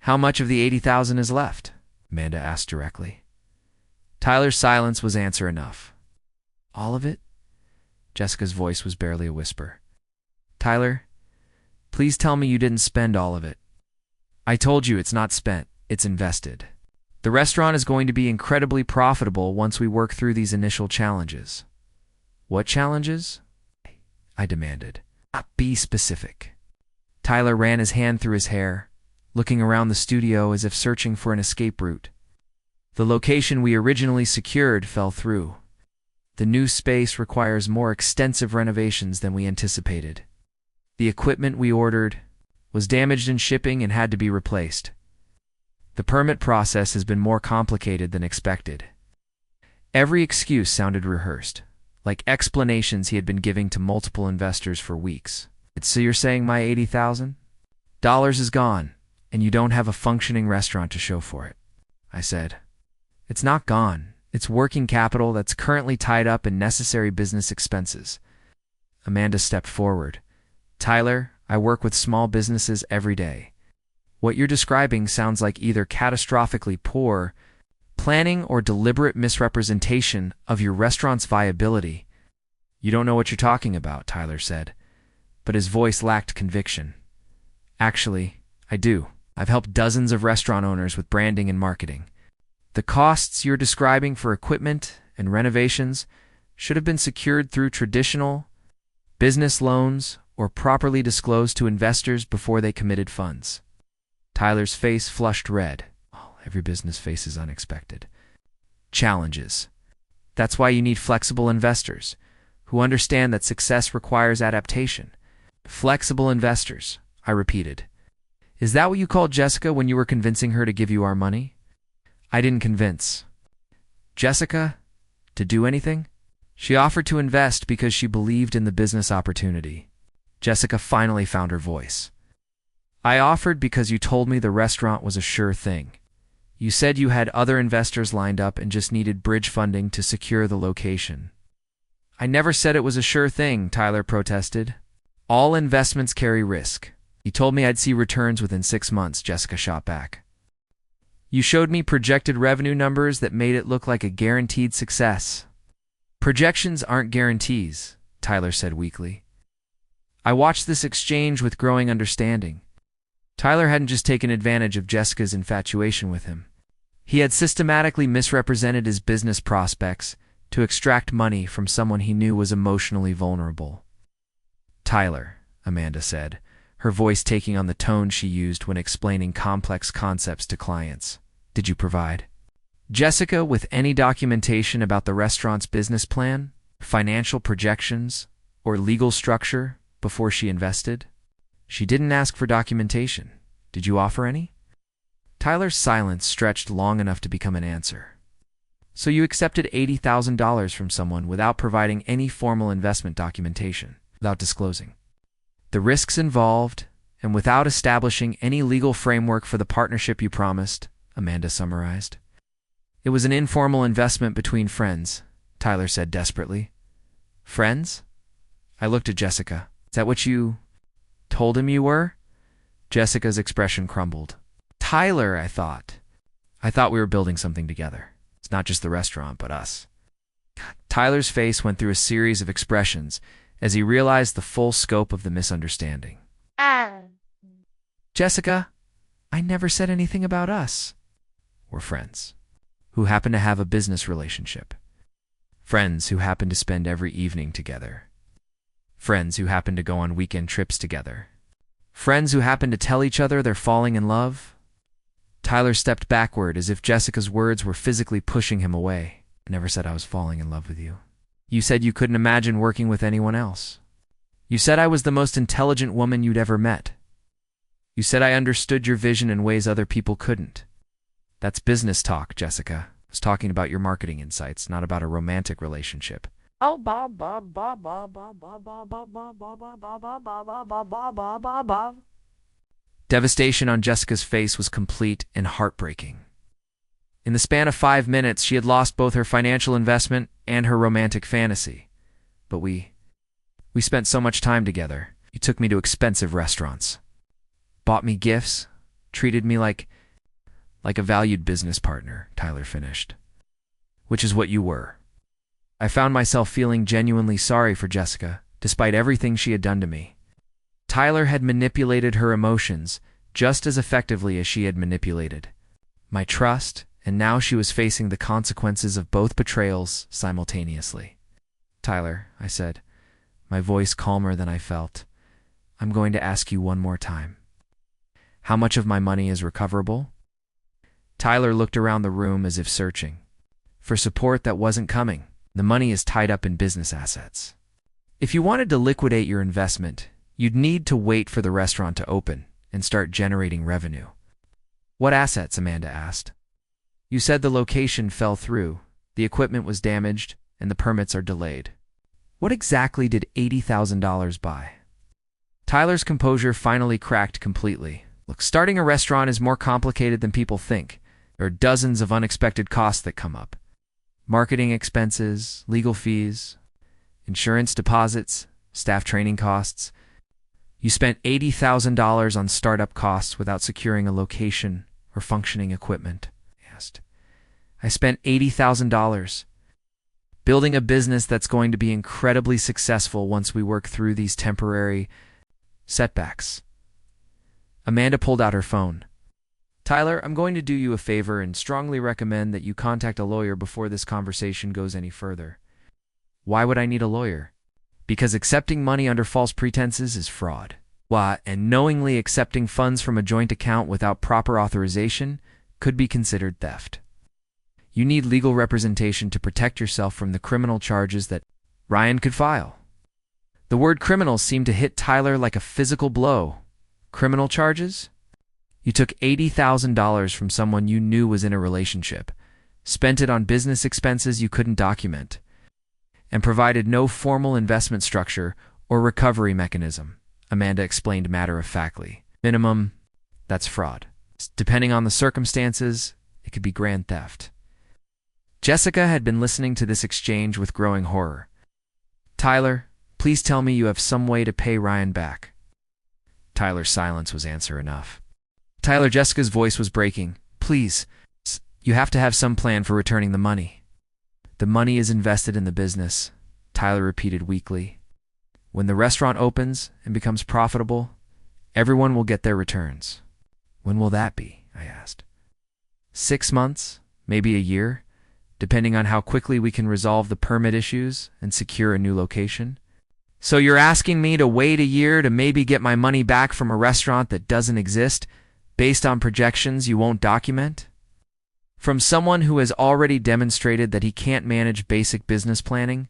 How much of the $80,000 is left? Amanda asked directly. Tyler's silence was answer enough. All of it? Jessica's voice was barely a whisper. Tyler, please tell me you didn't spend all of it. I told you it's not spent, it's invested. The restaurant is going to be incredibly profitable once we work through these initial challenges. What challenges? I demanded. Be specific. Tyler ran his hand through his hair, looking around the studio as if searching for an escape route. The location we originally secured fell through. The new space requires more extensive renovations than we anticipated. The equipment we ordered was damaged in shipping and had to be replaced. The permit process has been more complicated than expected. Every excuse sounded rehearsed, like explanations he had been giving to multiple investors for weeks. So you're saying my $80,000 is gone, and you don't have a functioning restaurant to show for it, I said. It's not gone. It's working capital that's currently tied up in necessary business expenses. Amanda stepped forward. Tyler, I work with small businesses every day. What you're describing sounds like either catastrophically poor planning or deliberate misrepresentation of your restaurant's viability. You don't know what you're talking about, Tyler said, but his voice lacked conviction. Actually, I do. I've helped dozens of restaurant owners with branding and marketing. The costs you're describing for equipment and renovations should have been secured through traditional business loans or properly disclosed to investors before they committed funds. Tyler's face flushed red. Every business faces unexpected challenges. That's why you need flexible investors who understand that success requires adaptation. Flexible investors, I repeated. Is that what you called Jessica when you were convincing her to give you our money? I didn't convince Jessica to do anything. She offered to invest because she believed in the business opportunity. Jessica finally found her voice. I offered because you told me the restaurant was a sure thing. You said you had other investors lined up and just needed bridge funding to secure the location. I never said it was a sure thing, Tyler protested. All investments carry risk. You told me I'd see returns within 6 months, Jessica shot back. You showed me projected revenue numbers that made it look like a guaranteed success. Projections aren't guarantees, Tyler said weakly. I watched this exchange with growing understanding. Tyler hadn't just taken advantage of Jessica's infatuation with him. He had systematically misrepresented his business prospects to extract money from someone he knew was emotionally vulnerable. Tyler, Amanda said, her voice taking on the tone she used when explaining complex concepts to clients. Did you provide Jessica with any documentation about the restaurant's business plan, financial projections, or legal structure before she invested? She didn't ask for documentation. Did you offer any? Tyler's silence stretched long enough to become an answer. So you accepted $80,000 from someone without providing any formal investment documentation, without disclosing the risks involved, and without establishing any legal framework for the partnership you promised, Amanda summarized. It was an informal investment between friends, Tyler said desperately. Friends? I looked at Jessica. Is that what you told him you were? Jessica's expression crumbled. Tyler, I thought. I thought we were building something together. It's not just the restaurant, but us. Tyler's face went through a series of expressions as he realized the full scope of the misunderstanding. Jessica, I never said anything about us. We're friends who happen to have a business relationship. Friends who happen to spend every evening together. Friends who happen to go on weekend trips together. Friends who happen to tell each other they're falling in love. Tyler stepped backward as if Jessica's words were physically pushing him away. I never said I was falling in love with you. You said you couldn't imagine working with anyone else. You said I was the most intelligent woman you'd ever met. You said I understood your vision in ways other people couldn't. That's business talk, Jessica. I was talking about your marketing insights, not about a romantic relationship. Devastation on Jessica's face was complete and heartbreaking. In the span of 5 minutes, she had lost both her financial investment and her romantic fantasy. But we spent so much time together. You took me to expensive restaurants, bought me gifts, treated me like a valued business partner, Tyler finished. Which is what you were. I found myself feeling genuinely sorry for Jessica, despite everything she had done to me. Tyler had manipulated her emotions just as effectively as she had manipulated my trust, and now she was facing the consequences of both betrayals simultaneously. Tyler, I said, my voice calmer than I felt, I'm going to ask you one more time. How much of my money is recoverable? Tyler looked around the room as if searching for support that wasn't coming. The money is tied up in business assets. If you wanted to liquidate your investment, you'd need to wait for the restaurant to open and start generating revenue. What assets? Amanda asked. You said the location fell through, the equipment was damaged, and the permits are delayed. What exactly did $80,000 buy? Tyler's composure finally cracked completely. Look, starting a restaurant is more complicated than people think. There are dozens of unexpected costs that come up. Marketing expenses, legal fees, insurance deposits, staff training costs. You spent $80,000 on startup costs without securing a location or functioning equipment. I spent $80,000 building a business that's going to be incredibly successful once we work through these temporary setbacks. Amanda pulled out her phone. Tyler, I'm going to do you a favor and strongly recommend that you contact a lawyer before this conversation goes any further. Why would I need a lawyer? Because accepting money under false pretenses is fraud. And knowingly accepting funds from a joint account without proper authorization could be considered theft. You need legal representation to protect yourself from the criminal charges that Ryan could file. The word criminal seemed to hit Tyler like a physical blow. Criminal charges? You took $80,000 from someone you knew was in a relationship, spent it on business expenses you couldn't document, and provided no formal investment structure or recovery mechanism, Amanda explained matter-of-factly. Minimum, that's fraud. Depending on the circumstances, it could be grand theft. Jessica had been listening to this exchange with growing horror. Tyler, please tell me you have some way to pay Ryan back. Tyler's silence was answer enough. Tyler, Jessica's voice was breaking. Please, you have to have some plan for returning the money. The money is invested in the business, Tyler repeated weakly. When the restaurant opens and becomes profitable, everyone will get their returns. When will that be? I asked. 6 months, maybe a year, depending on how quickly we can resolve the permit issues and secure a new location. So you're asking me to wait a year to maybe get my money back from a restaurant that doesn't exist, based on projections you won't document? From someone who has already demonstrated that he can't manage basic business planning?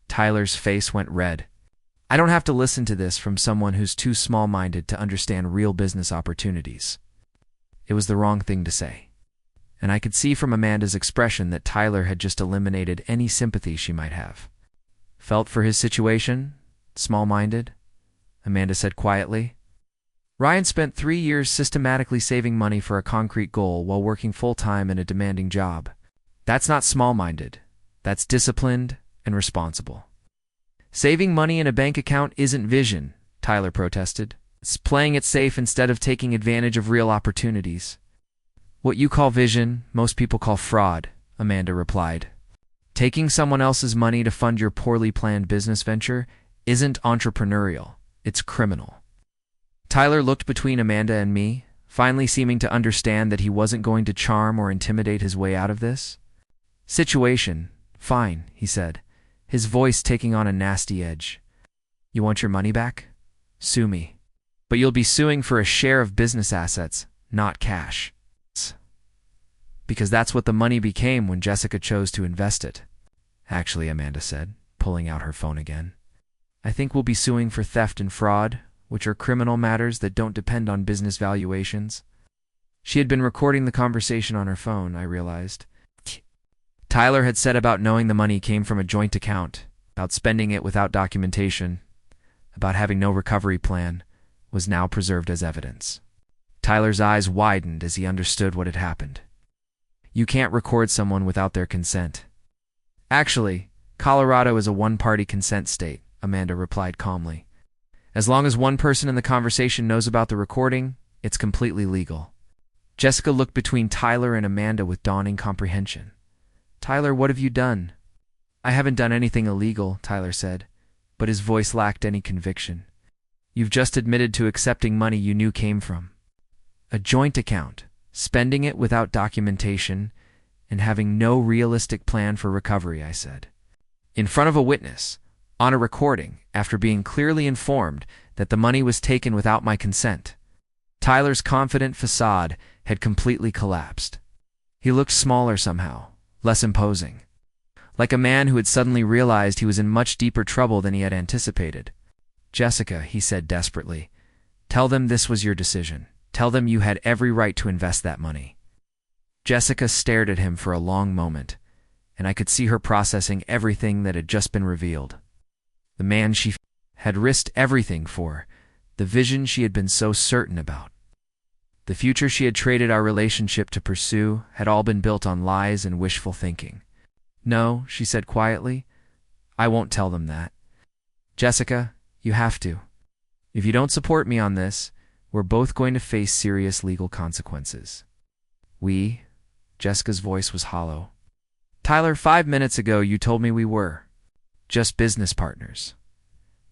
Tyler's face went red. I don't have to listen to this from someone who's too small-minded to understand real business opportunities. It was the wrong thing to say. And I could see from Amanda's expression that Tyler had just eliminated any sympathy she might have. Felt for his situation? Small-minded? Amanda said quietly. Ryan spent 3 years systematically saving money for a concrete goal while working full-time in a demanding job. That's not small-minded. That's disciplined and responsible. Saving money in a bank account isn't vision, Tyler protested. It's playing it safe instead of taking advantage of real opportunities. What you call vision, most people call fraud, Amanda replied. Taking someone else's money to fund your poorly planned business venture isn't entrepreneurial, it's criminal. Tyler looked between Amanda and me, finally seeming to understand that he wasn't going to charm or intimidate his way out of this. Situation, fine, he said, his voice taking on a nasty edge. You want your money back? Sue me. But you'll be suing for a share of business assets, not cash. Because that's what the money became when Jessica chose to invest it. Actually, Amanda said, pulling out her phone again. I think we'll be suing for theft and fraud, which are criminal matters that don't depend on business valuations. She had been recording the conversation on her phone, I realized. Tyler had said about knowing the money came from a joint account, about spending it without documentation, about having no recovery plan, was now preserved as evidence. Tyler's eyes widened as he understood what had happened. You can't record someone without their consent. Actually, Colorado is a one-party consent state, Amanda replied calmly. As long as one person in the conversation knows about the recording, it's completely legal. Jessica looked between Tyler and Amanda with dawning comprehension. Tyler, what have you done? I haven't done anything illegal, Tyler said, but his voice lacked any conviction. You've just admitted to accepting money you knew came from a joint account, spending it without documentation, and having no realistic plan for recovery, I said. In front of a witness, on a recording, after being clearly informed that the money was taken without my consent. Tyler's confident facade had completely collapsed. He looked smaller somehow, less imposing. Like a man who had suddenly realized he was in much deeper trouble than he had anticipated. Jessica, he said desperately, tell them this was your decision. Tell them you had every right to invest that money. Jessica stared at him for a long moment, and I could see her processing everything that had just been revealed. The man she had risked everything for, the vision she had been so certain about. The future she had traded our relationship to pursue had all been built on lies and wishful thinking. No, she said quietly, I won't tell them that. Jessica, you have to. If you don't support me on this, we're both going to face serious legal consequences. Jessica's voice was hollow. Tyler, 5 minutes ago you told me we were just business partners.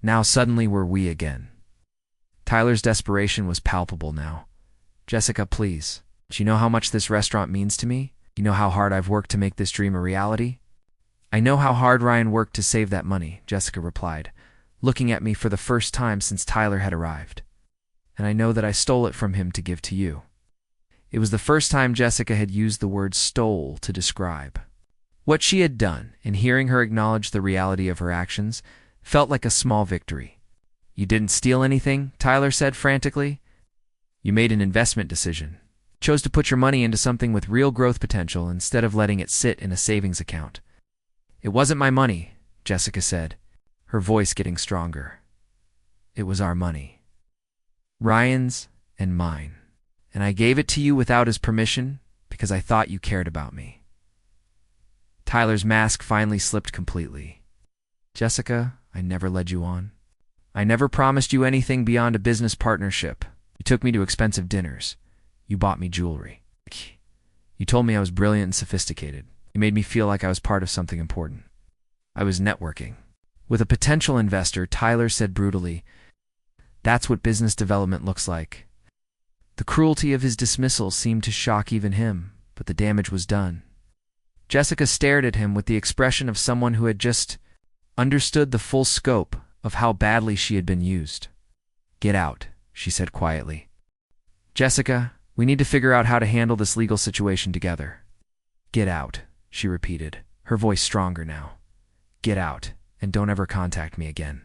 Now suddenly we're we again. Tyler's desperation was palpable now. Jessica, please. Do you know how much this restaurant means to me? You know how hard I've worked to make this dream a reality? I know how hard Ryan worked to save that money, Jessica replied, looking at me for the first time since Tyler had arrived. And I know that I stole it from him to give to you. It was the first time Jessica had used the word stole to describe what she had done, and hearing her acknowledge the reality of her actions felt like a small victory. You didn't steal anything, Tyler said frantically. You made an investment decision. Chose to put your money into something with real growth potential instead of letting it sit in a savings account. It wasn't my money, Jessica said, her voice getting stronger. It was our money. Ryan's and mine. And I gave it to you without his permission because I thought you cared about me. Tyler's mask finally slipped completely. Jessica, I never led you on. I never promised you anything beyond a business partnership. You took me to expensive dinners. You bought me jewelry. You told me I was brilliant and sophisticated. You made me feel like I was part of something important. I was networking. With a potential investor, Tyler said brutally, that's what business development looks like. The cruelty of his dismissal seemed to shock even him, but the damage was done. Jessica stared at him with the expression of someone who had just understood the full scope of how badly she had been used. Get out, she said quietly. Jessica, we need to figure out how to handle this legal situation together. Get out, she repeated, her voice stronger now. Get out, and don't ever contact me again.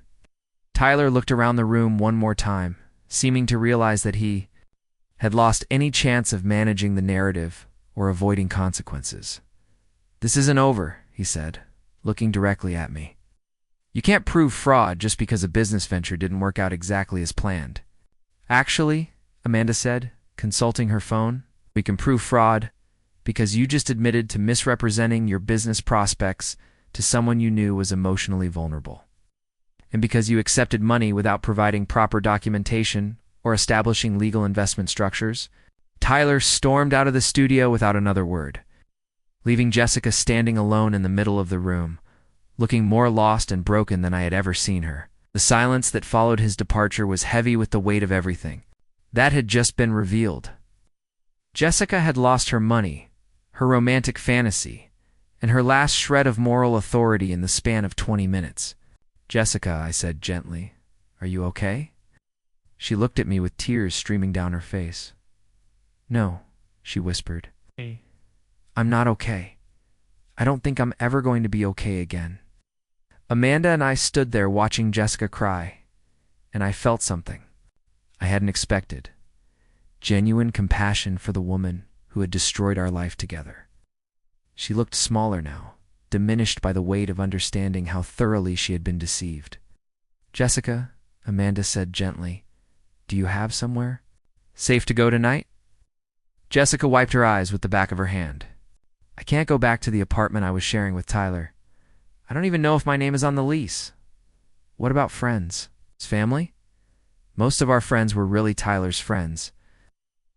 Tyler looked around the room one more time, seeming to realize that he had lost any chance of managing the narrative or avoiding consequences. This isn't over, he said, looking directly at me. You can't prove fraud just because a business venture didn't work out exactly as planned. Actually, Amanda said, consulting her phone, we can prove fraud because you just admitted to misrepresenting your business prospects to someone you knew was emotionally vulnerable. And because you accepted money without providing proper documentation or establishing legal investment structures. Tyler stormed out of the studio without another word, leaving Jessica standing alone in the middle of the room, looking more lost and broken than I had ever seen her. The silence that followed his departure was heavy with the weight of everything that had just been revealed. Jessica had lost her money, her romantic fantasy, and her last shred of moral authority in the span of 20 minutes. "Jessica," I said gently, "are you okay?" She looked at me with tears streaming down her face. "No," she whispered. Hey. "I'm not okay. I don't think I'm ever going to be okay again." Amanda and I stood there watching Jessica cry, and I felt something I hadn't expected. Genuine compassion for the woman who had destroyed our life together. She looked smaller now, diminished by the weight of understanding how thoroughly she had been deceived. "Jessica," Amanda said gently, "do you have somewhere safe to go tonight?" Jessica wiped her eyes with the back of her hand. "I can't go back to the apartment I was sharing with Tyler. I don't even know if my name is on the lease." "What about friends? His family?" "Most of our friends were really Tyler's friends,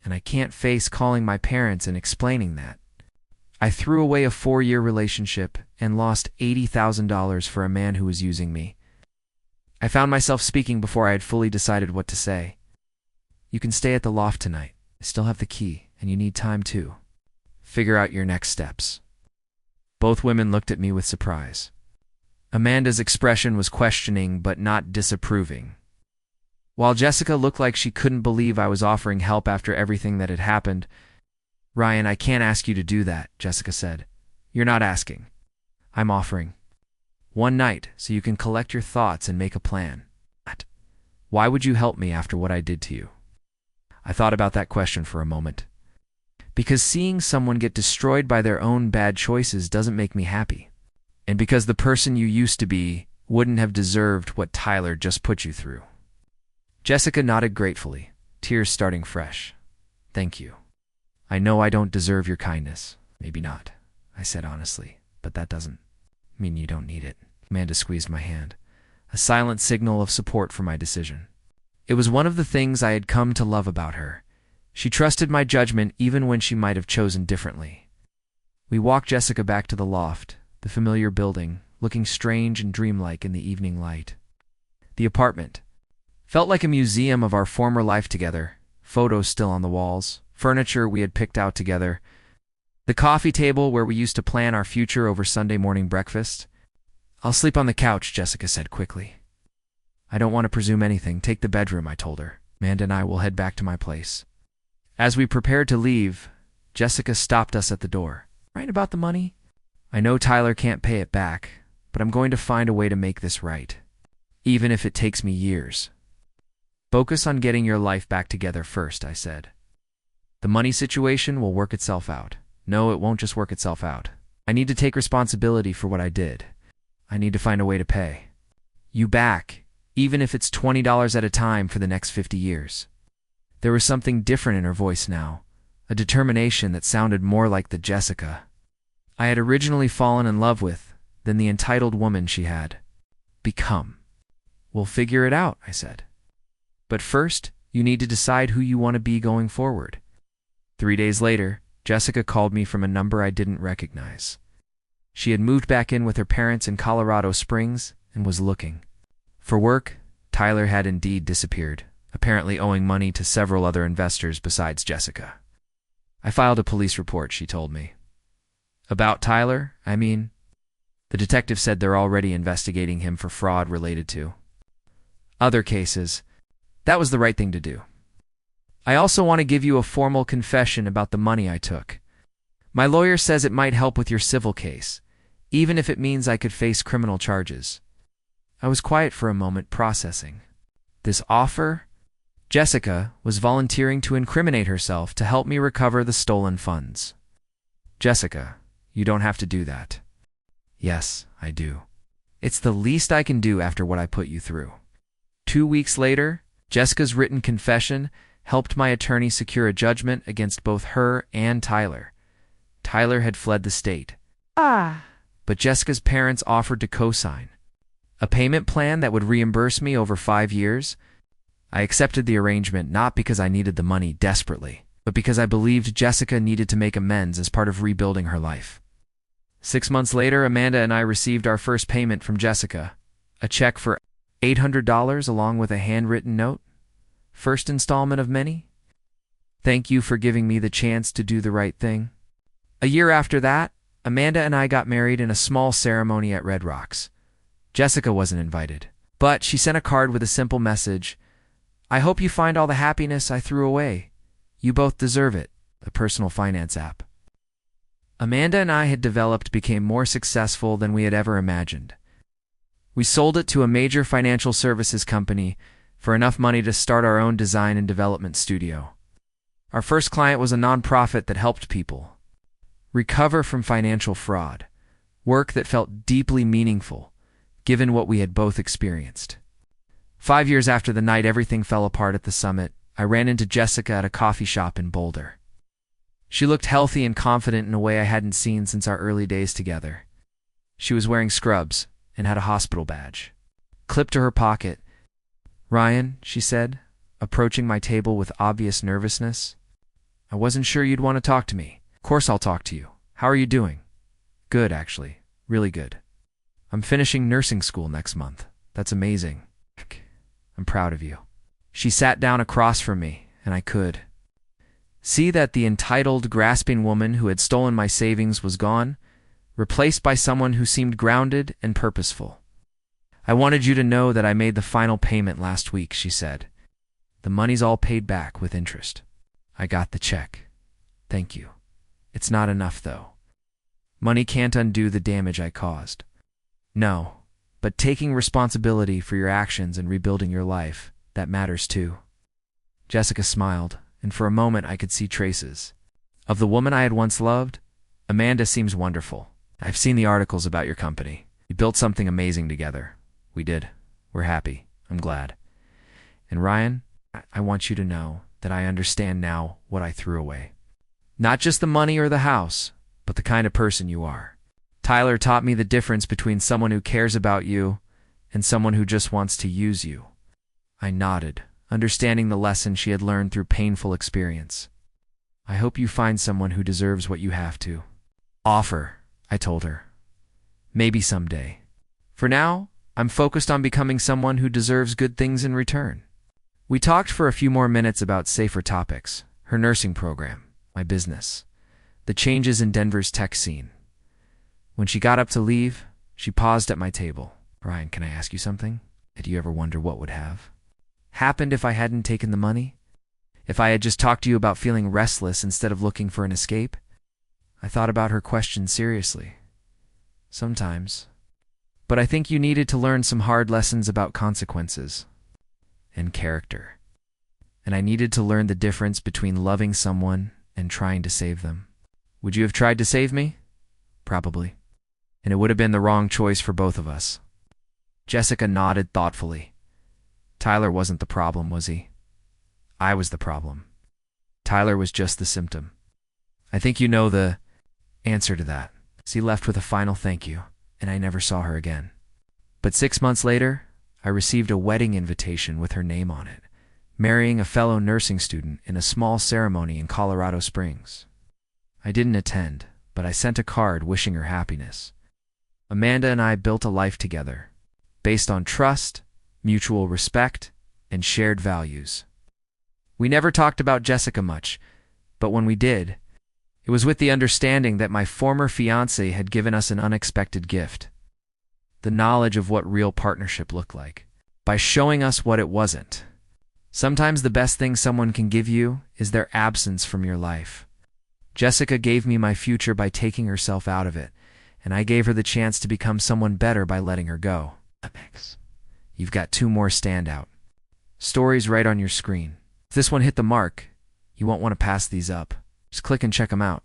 and I can't face calling my parents and explaining that. I threw away a 4-year relationship and lost $80,000 for a man who was using me." I found myself speaking before I had fully decided what to say. "You can stay at the loft tonight. I still have the key, and you need time too. Figure out your next steps." Both women looked at me with surprise. Amanda's expression was questioning but not disapproving, while Jessica looked like she couldn't believe I was offering help after everything that had happened. "Ryan, I can't ask you to do that," Jessica said. "You're not asking. I'm offering. One night so you can collect your thoughts and make a plan." "Why would you help me after what I did to you?" I thought about that question for a moment. Because seeing someone get destroyed by their own bad choices doesn't make me happy. And because the person you used to be wouldn't have deserved what Tyler just put you through. Jessica nodded gratefully, tears starting fresh. "Thank you. I know I don't deserve your kindness." "Maybe not," I said honestly, "but that doesn't mean you don't need it." Amanda squeezed my hand, a silent signal of support for my decision. It was one of the things I had come to love about her. She trusted my judgment even when she might have chosen differently. We walked Jessica back to the loft, the familiar building, looking strange and dreamlike in the evening light. The apartment felt like a museum of our former life together, photos still on the walls, furniture we had picked out together, the coffee table where we used to plan our future over Sunday morning breakfast. "I'll sleep on the couch," Jessica said quickly. "I don't want to presume anything. Take the bedroom," I told her. "Amanda and I will head back to my place." As we prepared to leave, Jessica stopped us at the door. "Right about the money? I know Tyler can't pay it back, but I'm going to find a way to make this right, even if it takes me years." "Focus on getting your life back together first," I said. "The money situation will work itself out." "No, it won't just work itself out. I need to take responsibility for what I did. I need to find a way to pay you back, even if it's $20 at a time for the next 50 years. There was something different in her voice now, a determination that sounded more like the Jessica I had originally fallen in love with than the entitled woman she had become. "We'll figure it out," I said. "But first, you need to decide who you want to be going forward." 3 days later, Jessica called me from a number I didn't recognize. She had moved back in with her parents in Colorado Springs and was looking for work. Tyler had indeed disappeared, apparently owing money to several other investors besides Jessica. "I filed a police report," she told me. "About Tyler, I mean?" The detective said they're already investigating him for fraud related to other cases. That was the right thing to do. "I also want to give you a formal confession about the money I took. My lawyer says it might help with your civil case, even if it means I could face criminal charges." I was quiet for a moment, processing. This offer? Jessica was volunteering to incriminate herself to help me recover the stolen funds. "Jessica, you don't have to do that." "Yes, I do. It's the least I can do after what I put you through." 2 weeks later, Jessica's written confession helped my attorney secure a judgment against both her and Tyler. Tyler had fled the state. But Jessica's parents offered to co-sign a payment plan that would reimburse me over 5 years. I accepted the arrangement not because I needed the money desperately, but because I believed Jessica needed to make amends as part of rebuilding her life. 6 months later, Amanda and I received our first payment from Jessica, a check for $800 along with a handwritten note. First installment of many. Thank you for giving me the chance to do the right thing. A year after that, Amanda and I got married in a small ceremony at Red Rocks. Jessica wasn't invited, but she sent a card with a simple message. I hope you find all the happiness I threw away. You both deserve it. A personal finance app. Amanda and I had became more successful than we had ever imagined. We sold it to a major financial services company for enough money to start our own design and development studio. Our first client was a nonprofit that helped people recover from financial fraud, work that felt deeply meaningful, given what we had both experienced. 5 years after the night everything fell apart at the summit, I ran into Jessica at a coffee shop in Boulder. She looked healthy and confident in a way I hadn't seen since our early days together. She was wearing scrubs and had a hospital badge clipped to her pocket. Ryan, she said, approaching my table with obvious nervousness. I wasn't sure you'd want to talk to me. Of course I'll talk to you. How are you doing? Good, actually. Really good. I'm finishing nursing school next month. That's amazing. I'm proud of you. She sat down across from me, and I could see that the entitled, grasping woman who had stolen my savings was gone, replaced by someone who seemed grounded and purposeful. I wanted you to know that I made the final payment last week, she said. The money's all paid back with interest. I got the check. Thank you. It's not enough, though. Money can't undo the damage I caused. No, but taking responsibility for your actions and rebuilding your life, that matters too. Jessica smiled, and for a moment I could see traces of the woman I had once loved. Amanda seems wonderful. I've seen the articles about your company. You built something amazing together. We did. We're happy. I'm glad. And Ryan, I want you to know that I understand now what I threw away. Not just the money or the house, but the kind of person you are. Tyler taught me the difference between someone who cares about you and someone who just wants to use you. I nodded, understanding the lesson she had learned through painful experience. I hope you find someone who deserves what you have to offer, I told her. Maybe someday. For now, I'm focused on becoming someone who deserves good things in return. We talked for a few more minutes about safer topics, her nursing program, my business, the changes in Denver's tech scene. When she got up to leave, she paused at my table. Ryan, can I ask you something? Did you ever wonder what would have happened if I hadn't taken the money? If I had just talked to you about feeling restless instead of looking for an escape? I thought about her question seriously. Sometimes. But I think you needed to learn some hard lessons about consequences and character. And I needed to learn the difference between loving someone and trying to save them. Would you have tried to save me? Probably. And it would have been the wrong choice for both of us. Jessica nodded thoughtfully. Tyler wasn't the problem, was he? I was the problem. Tyler was just the symptom. I think you know the answer to that. She left with a final thank you, and I never saw her again. But 6 months later, I received a wedding invitation with her name on it, marrying a fellow nursing student in a small ceremony in Colorado Springs. I didn't attend, but I sent a card wishing her happiness. Amanda and I built a life together, based on trust, mutual respect, and shared values. We never talked about Jessica much, but when we did, it was with the understanding that my former fiancé had given us an unexpected gift. The knowledge of what real partnership looked like, by showing us what it wasn't. Sometimes the best thing someone can give you is their absence from your life. Jessica gave me my future by taking herself out of it, and I gave her the chance to become someone better by letting her go. You've got 2 more standout stories right on your screen. If this one hit the mark, you won't want to pass these up. Just click and check them out.